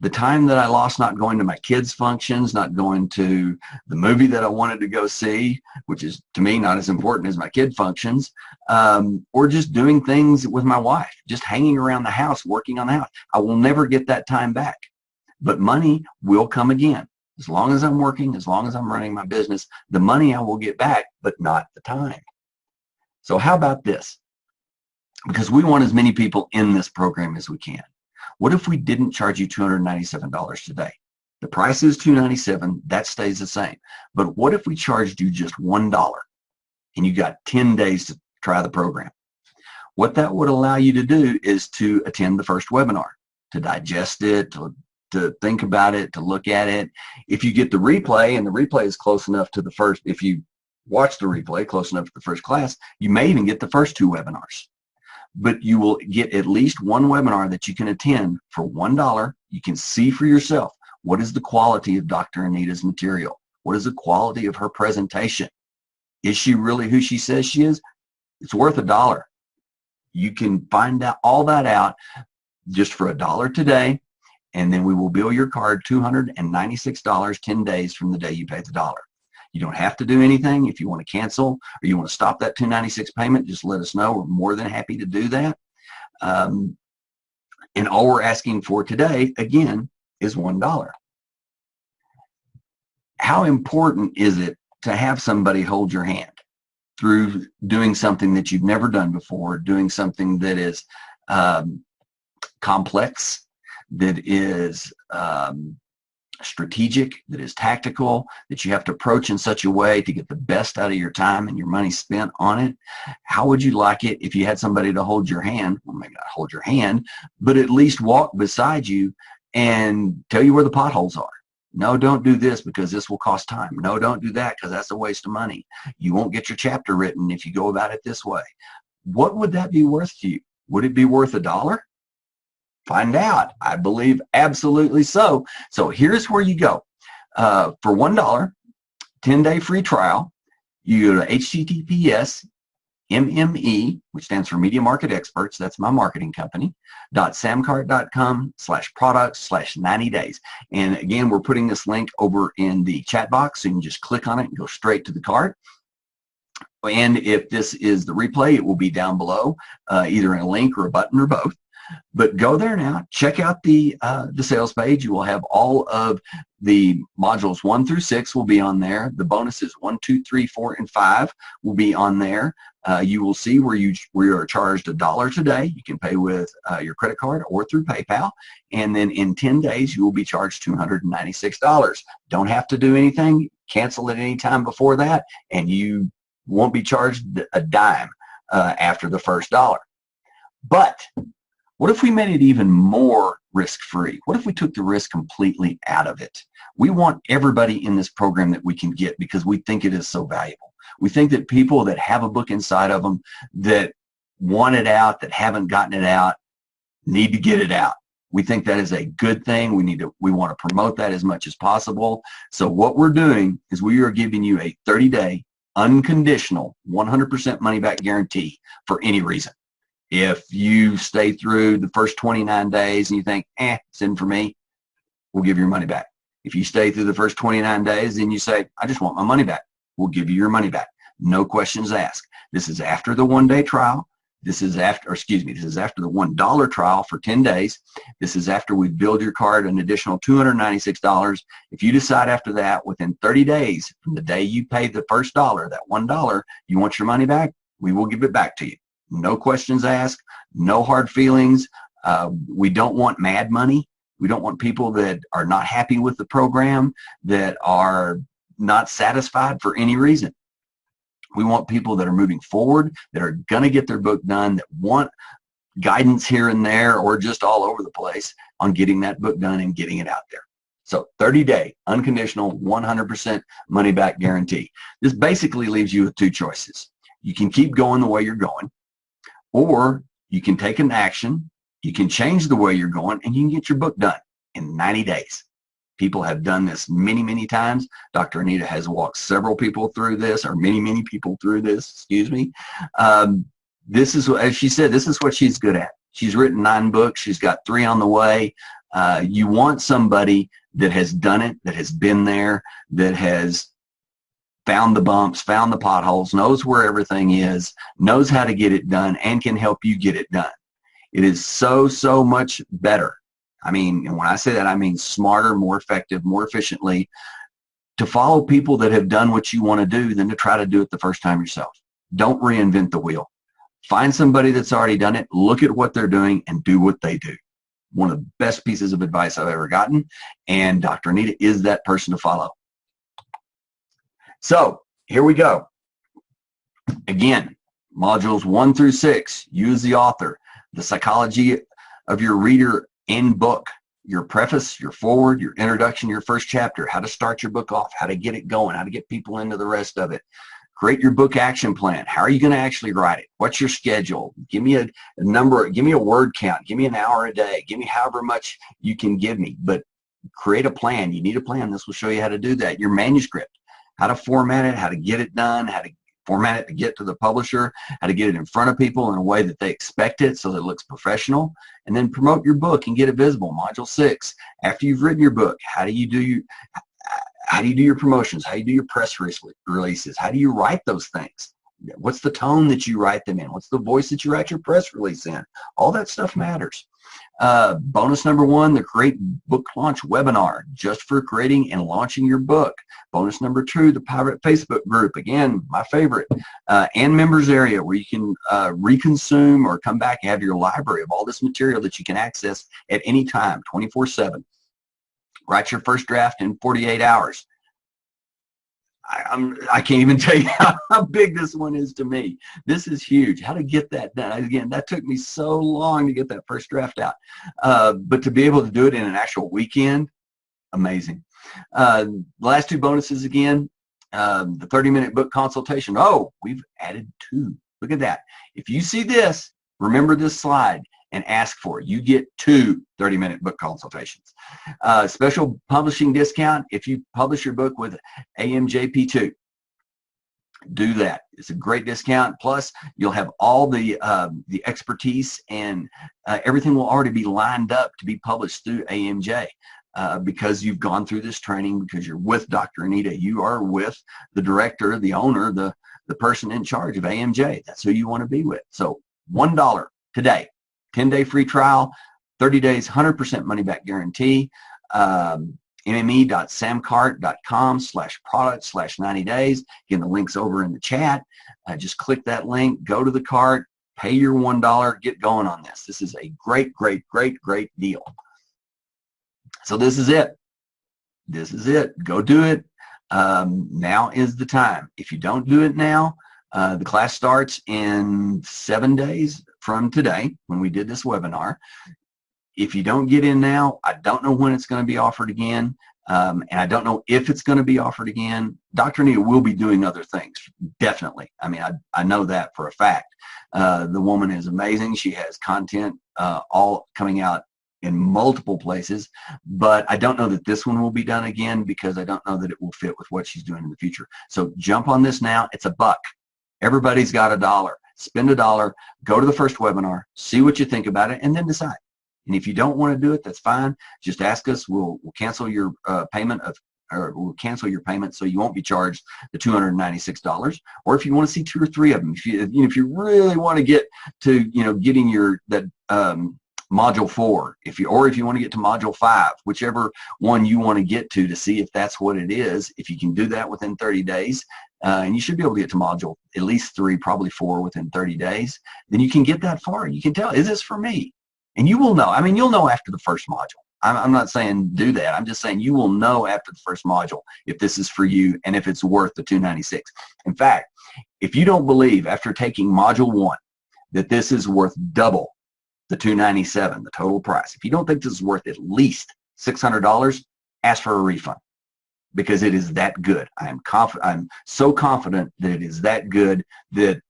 The time that I lost not going to my kids' functions, not going to the movie that I wanted to go see, which is to me not as important as my kid functions, or just doing things with my wife, just hanging around the house, working on the house. I will never get that time back. But money will come again. As long as I'm working, as long as I'm running my business, the money I will get back, but not the time. So how about this? Because we want as many people in this program as we can. What if we didn't charge you $297 today? The price is $297, that stays the same. But what if we charged you just $1 and you got 10 days to try the program? What that would allow you to do is to attend the first webinar, to digest it, to think about it, to look at it. If you get the replay, and the replay is close enough to the first, if you watch the replay close enough to the first class, you may even get the first 2 webinars. But you will get at least 1 webinar that you can attend for $1. You can see for yourself, what is the quality of Dr. Anita's material? What is the quality of her presentation? Is she really who she says she is? It's worth $1. You can find out all that out just for $1 today, and then we will bill your card $296 10 days from the day you pay the $1. You don't have to do anything. If you want to cancel or you want to stop that $296 payment, just let us know. We're more than happy to do that. And all we're asking for today, again, is $1. How important is it to have somebody hold your hand through doing something that you've never done before, doing something that is complex, that is strategic, that is tactical, that you have to approach in such a way to get the best out of your time and your money spent on it? How would you like it if you had somebody to hold your hand, well, maybe not hold your hand, but at least walk beside you and tell you where the potholes are? No, don't do this because this will cost time. No, don't do that because that's a waste of money. You won't get your chapter written if you go about it this way. What would that be worth to you? Would it be worth $1? Find out. I believe absolutely so. So here's where you go. For $1, 10-day free trial, you go to https://MME, which stands for Media Market Experts, that's my marketing company, .samcart.com/products/90 days. And again, we're putting this link over in the chat box, so you can just click on it and go straight to the cart. And if this is the replay, it will be down below, either in a link or a button or both. But go there now, check out the sales page. You will have all of the modules 1 through 6 will be on there. The bonuses 1, 2, 3, 4, and 5 will be on there. You will see where you are charged $1 today. You can pay with your credit card or through PayPal. And then in 10 days, you will be charged $296. Don't have to do anything. Cancel at any time before that, and you won't be charged a dime after the first dollar. But what if we made it even more risk-free? What if we took the risk completely out of it? We want everybody in this program that we can get because we think it is so valuable. We think that people that have a book inside of them that want it out, that haven't gotten it out, need to get it out. We think that is a good thing. We want to promote that as much as possible. So what we're doing is we are giving you a 30-day unconditional 100% money back guarantee for any reason. If you stay through the first 29 days and you think, it's in for me, we'll give you your money back. If you stay through the first 29 days and you say, I just want my money back, we'll give you your money back. No questions asked. This is after the 1-day trial. This is after the $1 trial for 10 days. This is after we build your card an additional $296. If you decide after that, within 30 days from the day you pay the first dollar, that $1, you want your money back, we will give it back to you. No questions asked, no hard feelings. We don't want mad money. We don't want people that are not happy with the program, that are not satisfied for any reason. We want people that are moving forward, that are going to get their book done, that want guidance here and there or just all over the place on getting that book done and getting it out there. So 30-day, unconditional, 100% money back guarantee. This basically leaves you with two choices. You can keep going the way you're going, or you can take an action, you can change the way you're going, and you can get your book done in 90 days. People have done this many, many times. Dr. Anita has walked several people through this, or many people through this, excuse me. This is, as she said, this is what she's good at. She's written 9 books. She's got 3 on the way. You want somebody that has done it, that has been there, that has found the bumps, found the potholes, knows where everything is, knows how to get it done, and can help you get it done. It is so, so much better. I mean, and when I say that, I mean smarter, more effective, more efficiently to follow people that have done what you want to do than to try to do it the first time yourself. Don't reinvent the wheel. Find somebody that's already done it, look at what they're doing, and do what they do. One of the best pieces of advice I've ever gotten, and Dr. Anita is that person to follow. So here we go. Again, modules 1 through 6, you as the author, the psychology of your reader in book, your preface, your foreword, your introduction, your first chapter, how to start your book off, how to get it going, how to get people into the rest of it. Create your book action plan. How are you going to actually write it? What's your schedule? Give me a number, give me a word count, give me an hour a day, give me however much you can give me, but create a plan. You need a plan. This will show you how to do that. Your manuscript, how to format it, how to get it done, how to format it to get to the publisher, how to get it in front of people in a way that they expect it so that it looks professional, and then promote your book and get it visible. Module 6, after you've written your book, how do you do your promotions? How do you do your press releases? How do you write those things? What's the tone that you write them in? What's the voice that you write your press release in? All that stuff matters. Bonus number 1, the Create Book Launch webinar, just for creating and launching your book. Bonus number 2, the private Facebook group, again, my favorite, and members area where you can reconsume or come back and have your library of all this material that you can access at any time, 24/7. Write your first draft in 48 hours. I can't even tell you how big this one is to me. This is huge. How to get that done. Again, that took me so long to get that first draft out. But to be able to do it in an actual weekend, amazing. The last 2 bonuses again, the 30-minute book consultation. Oh, we've added 2. Look at that. If you see this, remember this slide and ask for it. You get 2 30-minute book consultations. Special publishing discount if you publish your book with AMJP2. Do that. It's a great discount. Plus, you'll have all the expertise and everything will already be lined up to be published through AMJ. Because you've gone through this training, because you're with Dr. Anita, you are with the director, the owner, the person in charge of AMJ. That's who you want to be with. So $1 today, 10-day free trial, 30 days, 100% money back guarantee. mme.samcart.com/product/90 days. Again, the link's over in the chat. Just click that link, go to the cart, pay your $1, get going on this. This is a great, great, great, great deal. So this is it. This is it. Go do it. Now is the time. If you don't do it now, the class starts in 7 days from today when we did this webinar. If you don't get in now, I don't know when it's going to be offered again, and I don't know if it's going to be offered again. Dr. Anita will be doing other things, definitely. I mean, I know that for a fact. The woman is amazing. She has content all coming out in multiple places, but I don't know that this one will be done again because I don't know that it will fit with what she's doing in the future. So jump on this now. It's $1. Everybody's got $1. Spend $1, go to the first webinar, see what you think about it, and then decide. And if you don't want to do it, that's fine. Just ask us. We'll cancel your payment or we'll cancel your payment so you won't be charged the $296. Or if you want to see 2 or 3 of them, if you really want to get to getting that module 4, if you want to get to module 5, whichever one you want to get to see if that's what it is. If you can do that within 30 days, and you should be able to get to module at least 3, probably 4 within 30 days, then you can get that far. You can tell, is this for me? And you will know. I mean, you'll know after the first module. I'm not saying do that. I'm just saying you will know after the first module if this is for you and if it's worth the $296. In fact, if you don't believe after taking module 1 that this is worth double the $297, the total price, if you don't think this is worth at least $600, ask for a refund because it is that good. I'm so confident that it is that good that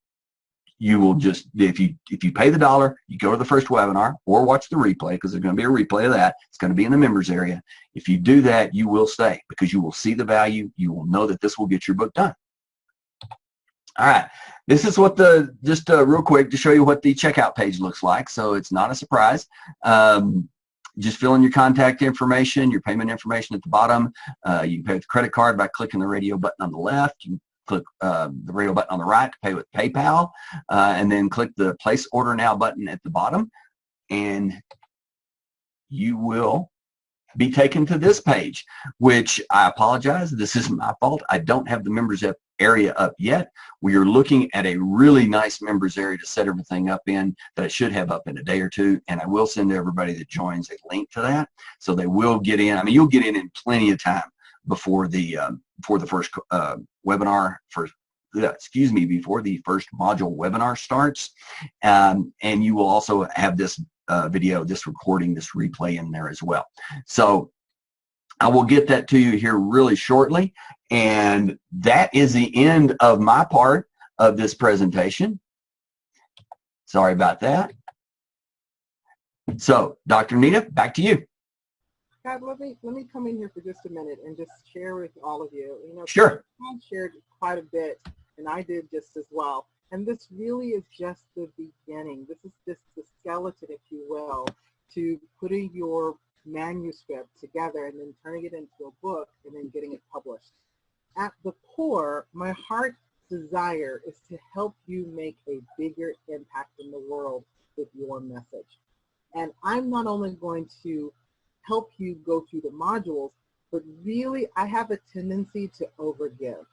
you will just, if you pay the $1, you go to the first webinar or watch the replay because there's going to be a replay of that. It's going to be in the members area. If you do that, you will stay because you will see the value. You will know that this will get your book done. All right. This is what just real quick to show you what the checkout page looks like. So it's not a surprise. Just fill in your contact information, your payment information at the bottom. You can pay with a credit card by clicking the radio button on the left. You can click the radio button on the right to pay with PayPal, and then click the Place Order Now button at the bottom, and you will be taken to this page, which I apologize. This is my fault. I don't have the members area up yet. We are looking at a really nice members area to set everything up in that I should have up in a day or 2, and I will send everybody that joins a link to that, so they will get in. I mean, you'll get in plenty of time before the first webinar, before the first module webinar starts, and you will also have this video, this recording, this replay in there as well. So I will get that to you here really shortly, and that is the end of my part of this presentation. Sorry about that. So, Dr. Anita, back to you. God, let me come in here for just a minute and just share with all of you. Sure. I shared quite a bit, and I did just as well. And this really is just the beginning. This is just the skeleton, if you will, to putting your manuscript together and then turning it into a book and then getting it published. At the core, my heart's desire is to help you make a bigger impact in the world with your message. And I'm not only going to help you go through the modules, but really I have a tendency to overgive.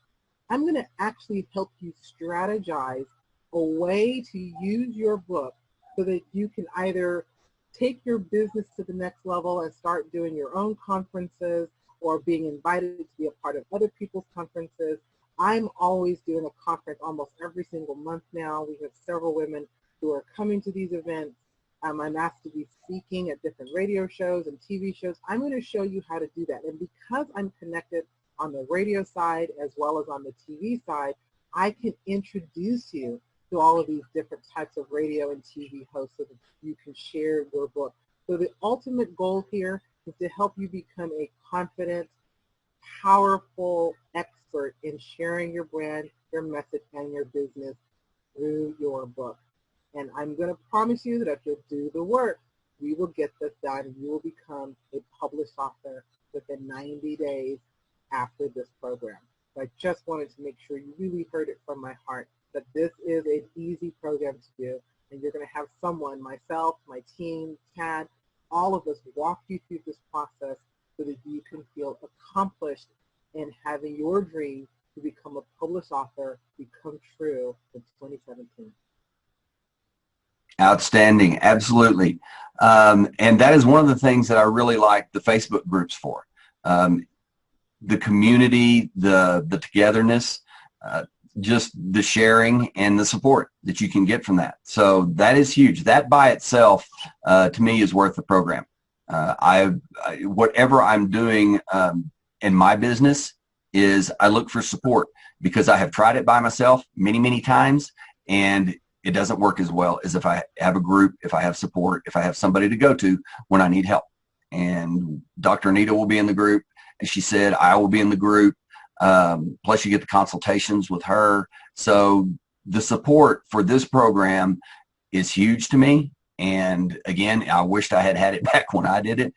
I'm going to actually help you strategize a way to use your book so that you can either take your business to the next level and start doing your own conferences or being invited to be a part of other people's conferences. I'm always doing a conference almost every single month now. We have several women who are coming to these events. I'm asked to be speaking at different radio shows and TV shows. I'm going to show you how to do that. And because I'm connected on the radio side as well as on the TV side, I can introduce you to all of these different types of radio and TV hosts so that you can share your book. So the ultimate goal here is to help you become a confident, powerful expert in sharing your brand, your message, and your business through your book. And I'm going to promise you that if you'll do the work, we will get this done. You will become a published author within 90 days after this program. So I just wanted to make sure you really heard it from my heart that this is an easy program to do. And you're going to have someone, myself, my team, Tad, all of us walk you through this process so that you can feel accomplished in having your dream to become a published author become true in 2017. Outstanding, absolutely. And that is one of the things that I really like the Facebook groups for. the community, the togetherness, just the sharing and the support that you can get from that. So that is huge. That by itself, to me, is worth the program. Whatever I'm doing in my business is I look for support, because I have tried it by myself many, many times, and it doesn't work as well as if I have a group, if I have support, if I have somebody to go to when I need help. And Dr. Anita will be in the group. As she said, I will be in the group. Plus you get the consultations with her. So the support for this program is huge to me. And again, I wished I had had it back when I did it.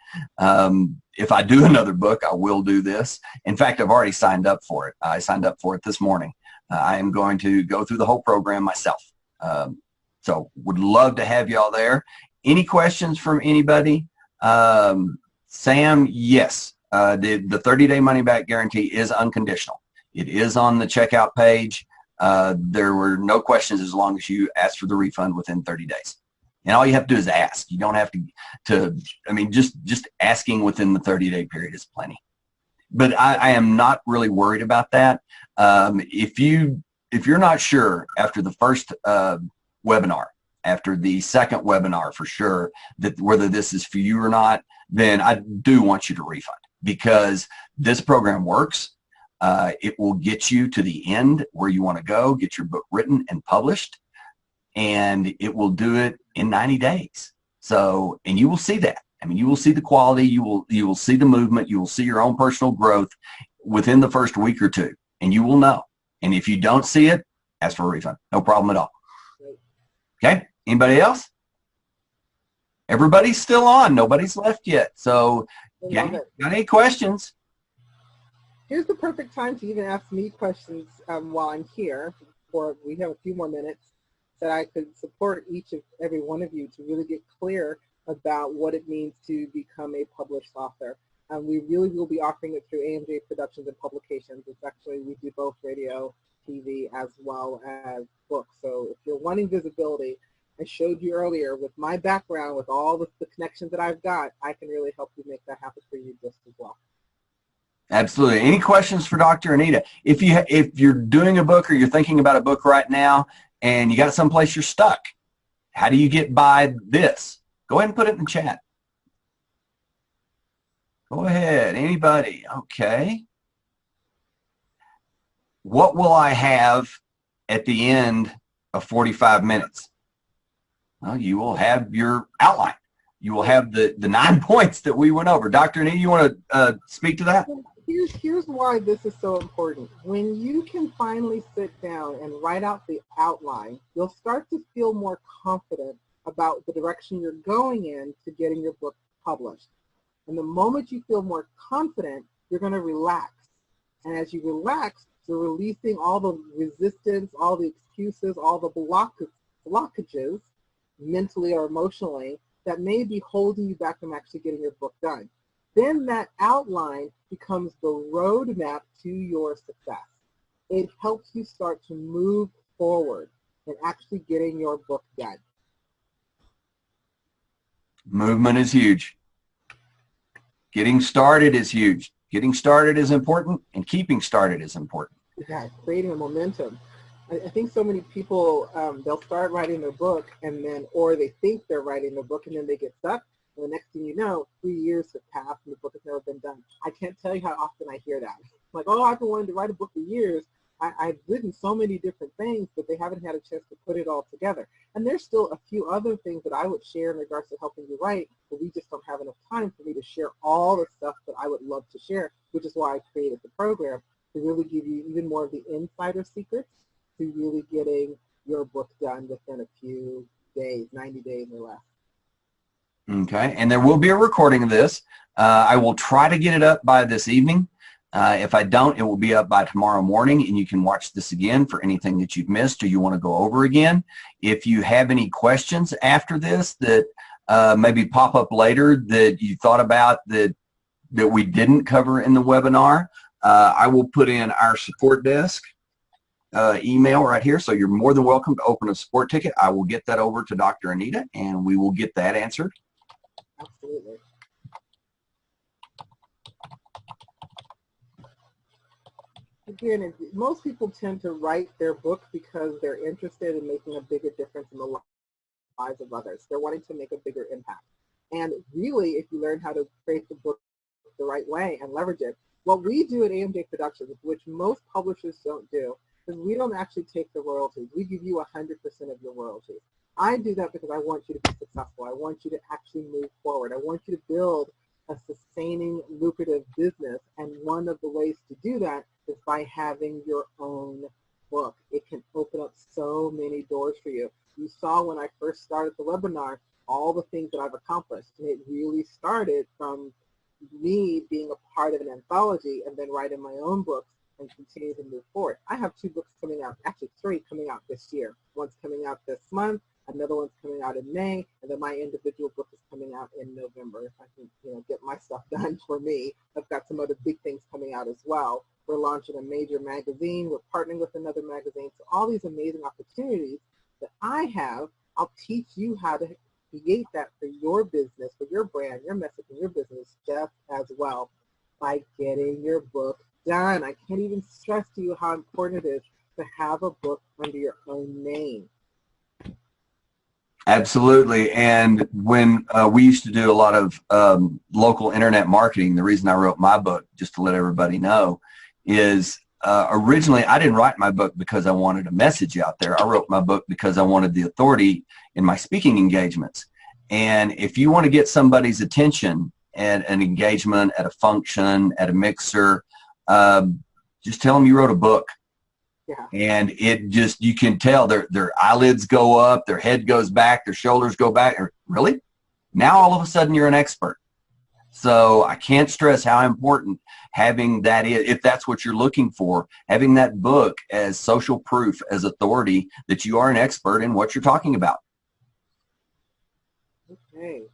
If I do another book, I will do this. In fact, I've already signed up for it. I signed up for it this morning. I am going to go through the whole program myself. So would love to have y'all there. Any questions from anybody? Sam, yes. The 30-day money-back guarantee is unconditional. It is on the checkout page. There were no questions as long as you ask for the refund within 30 days. And all you have to do is ask. You don't have I mean, just asking within the 30-day period is plenty. But I am not really worried about that. If you're not sure after the first webinar, after the second webinar for sure, that whether this is for you or not, then I do want you to refund, because this program works. It will get you to the end where you want to go, get your book written and published, and it will do it in 90 days. So, and you will see that. I mean, you will see the quality, you will see the movement, you will see your own personal growth within the first week or two, and you will know. And if you don't see it, ask for a refund. No problem at all. Okay, anybody else? Everybody's still on. Nobody's left yet. So, got any questions? Here's the perfect time to even ask me questions while I'm here. For we have a few more minutes that I could support each of every one of you to really get clear about what it means to become a published author. We really will be offering it through AMJ Productions and Publications. It's actually, we do both radio, TV, as well as books. So if you're wanting visibility, I showed you earlier with my background, with all the connections that I've got, I can really help you make that happen for you just as well. Absolutely. Any questions for Dr. Anita? If you're doing a book or you're thinking about a book right now and you got someplace you're stuck, how do you get by this? Go ahead and put it in the chat. Go ahead. Anybody? Okay. What will I have at the end of 45 minutes? Well, you will have your outline. You will have the 9 points that we went over. Dr. Anita, you want to speak to that? Here's why this is so important. When you can finally sit down and write out the outline, you'll start to feel more confident about the direction you're going in to getting your book published. And the moment you feel more confident, you're going to relax. And as you relax, you're releasing all the resistance, all the excuses, all the blockages, mentally or emotionally, that may be holding you back from actually getting your book done. Then that outline becomes the roadmap to your success. It helps you start to move forward and actually getting your book done. Movement is huge. Getting started is huge. Getting started is important, and keeping started is important. Yeah, creating a momentum. I think so many people, they'll start writing their book, and then, or they think they're writing their book, and then they get stuck. And the next thing you know, 3 years have passed, and the book has never been done. I can't tell you how often I hear that. Like, oh, I've been wanting to write a book for years. I've written so many different things, but they haven't had a chance to put it all together. And there's still a few other things that I would share in regards to helping you write, but we just don't have enough time for me to share all the stuff that I would love to share, which is why I created the program, to really give you even more of the insider secrets to really getting your book done within a few days, 90 days or less. Okay, and there will be a recording of this. I will try to get it up by this evening. If I don't, it will be up by tomorrow morning, and you can watch this again for anything that you've missed or you want to go over again. If you have any questions after this that maybe pop up later that you thought about that we didn't cover in the webinar, I will put in our support desk email right here, so you're more than welcome to open a support ticket. I will get that over to Dr. Anita, and we will get that answered. Absolutely. Again, most people tend to write their book because they're interested in making a bigger difference in the lives of others. They're wanting to make a bigger impact. And really, if you learn how to create the book the right way and leverage it, what we do at AMJ Productions, which most publishers don't do, is we don't actually take the royalties. We give you 100% of your royalties. I do that because I want you to be successful. I want you to actually move forward. I want you to build a sustaining, lucrative business. And one of the ways to do that is by having your own book. It can open up so many doors for you. You saw when I first started the webinar, all the things that I've accomplished. And it really started from me being a part of an anthology and then writing my own books and continue to move forward. I have 2 books coming out, actually 3 coming out this year. One's coming out this month, another one's coming out in May, and then my individual book is coming out in November. If I can, get my stuff done for me. I've got some other big things coming out as well. We're launching a major magazine. We're partnering with another magazine. So all these amazing opportunities that I have, I'll teach you how to create that for your business, for your brand, your message, and your business just as well by getting your book done. I can't even stress to you how important it is to have a book under your own name. Absolutely. And when we used to do a lot of local internet marketing, the reason I wrote my book, just to let everybody know, is originally I didn't write my book because I wanted a message out there. I wrote my book because I wanted the authority in my speaking engagements. And if you want to get somebody's attention at an engagement, at a function, at a mixer, just tell them you wrote a book. Yeah. And it just, you can tell their eyelids go up, their head goes back, their shoulders go back. Really? Now all of a sudden you're an expert. So I can't stress how important having that is, if that's what you're looking for, having that book as social proof, as authority that you are an expert in what you're talking about. Okay.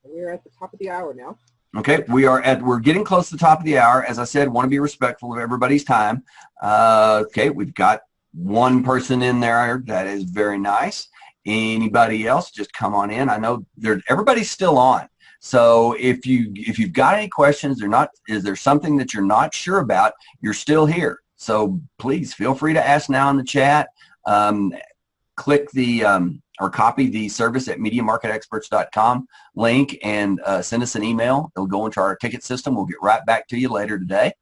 We're at the top of the hour now. Okay, we're getting close to the top of the hour. As I said, want to be respectful of everybody's time. Okay, we've got one person in there. That is very nice. Anybody else, just come on in. I know everybody's still on. So if you've got any questions, is there something that you're not sure about, you're still here. So please feel free to ask now in the chat. Click the or copy the service@MediaMarketExperts.com link and send us an email. It'll go into our ticket system. We'll get right back to you later today.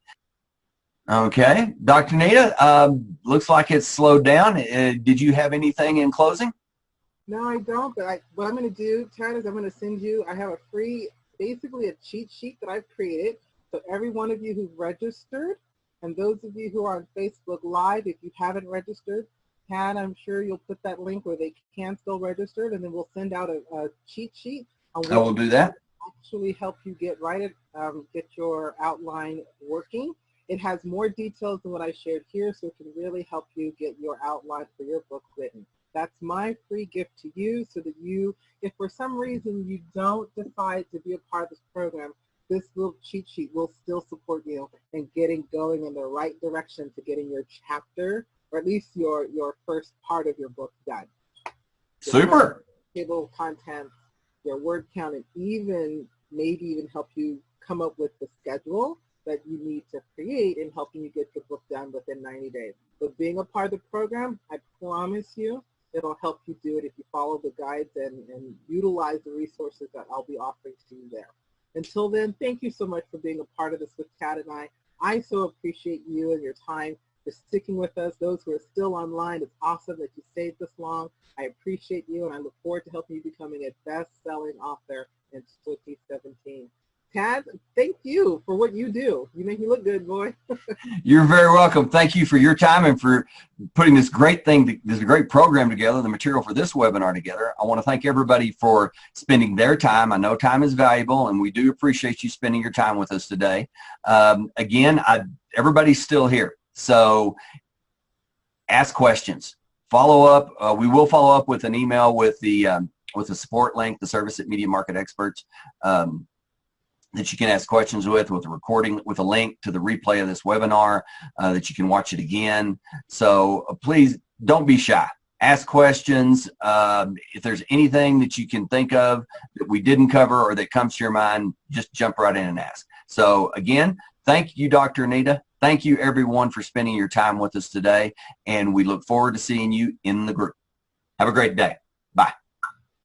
Okay, Dr. Anita, looks like it's slowed down. Did you have anything in closing? No, I don't, but what I'm going to do, Chad, is I'm going to send you, I have a free, basically a cheat sheet that I've created. So every one of you who've registered, and those of you who are on Facebook Live, if you haven't registered, Chad, I'm sure you'll put that link where they can still register, and then we'll send out a cheat sheet. I will do that. Actually help you get get your outline working. It has more details than what I shared here, so it can really help you get your outline for your book written. That's my free gift to you, so that if for some reason you don't decide to be a part of this program, this little cheat sheet will still support you in getting going in the right direction to getting your chapter, or at least your first part of your book done. Super. Table content, your word count, and maybe even help you come up with the schedule that you need to create in helping you get the book done within 90 days. So being a part of the program, I promise you, it'll help you do it if you follow the guides and utilize the resources that I'll be offering to you there. Until then, thank you so much for being a part of this with Chad and I. I so appreciate you and your time for sticking with us. Those who are still online, it's awesome that you stayed this long. I appreciate you, and I look forward to helping you becoming a best-selling author in 2017. Chad, thank you for what you do. You make me look good, boy. You're very welcome. Thank you for your time and for putting this great program together, the material for this webinar together. I want to thank everybody for spending their time. I know time is valuable, and we do appreciate you spending your time with us today. Again, everybody's still here, so ask questions. Follow up. We will follow up with an email with the support link, the service at Media Market Experts. That you can ask questions with a recording, with a link to the replay of this webinar, that you can watch it again. So please don't be shy. Ask questions. If there's anything that you can think of that we didn't cover or that comes to your mind, just jump right in and ask. So again, thank you, Dr. Anita. Thank you, everyone, for spending your time with us today, and we look forward to seeing you in the group. Have a great day.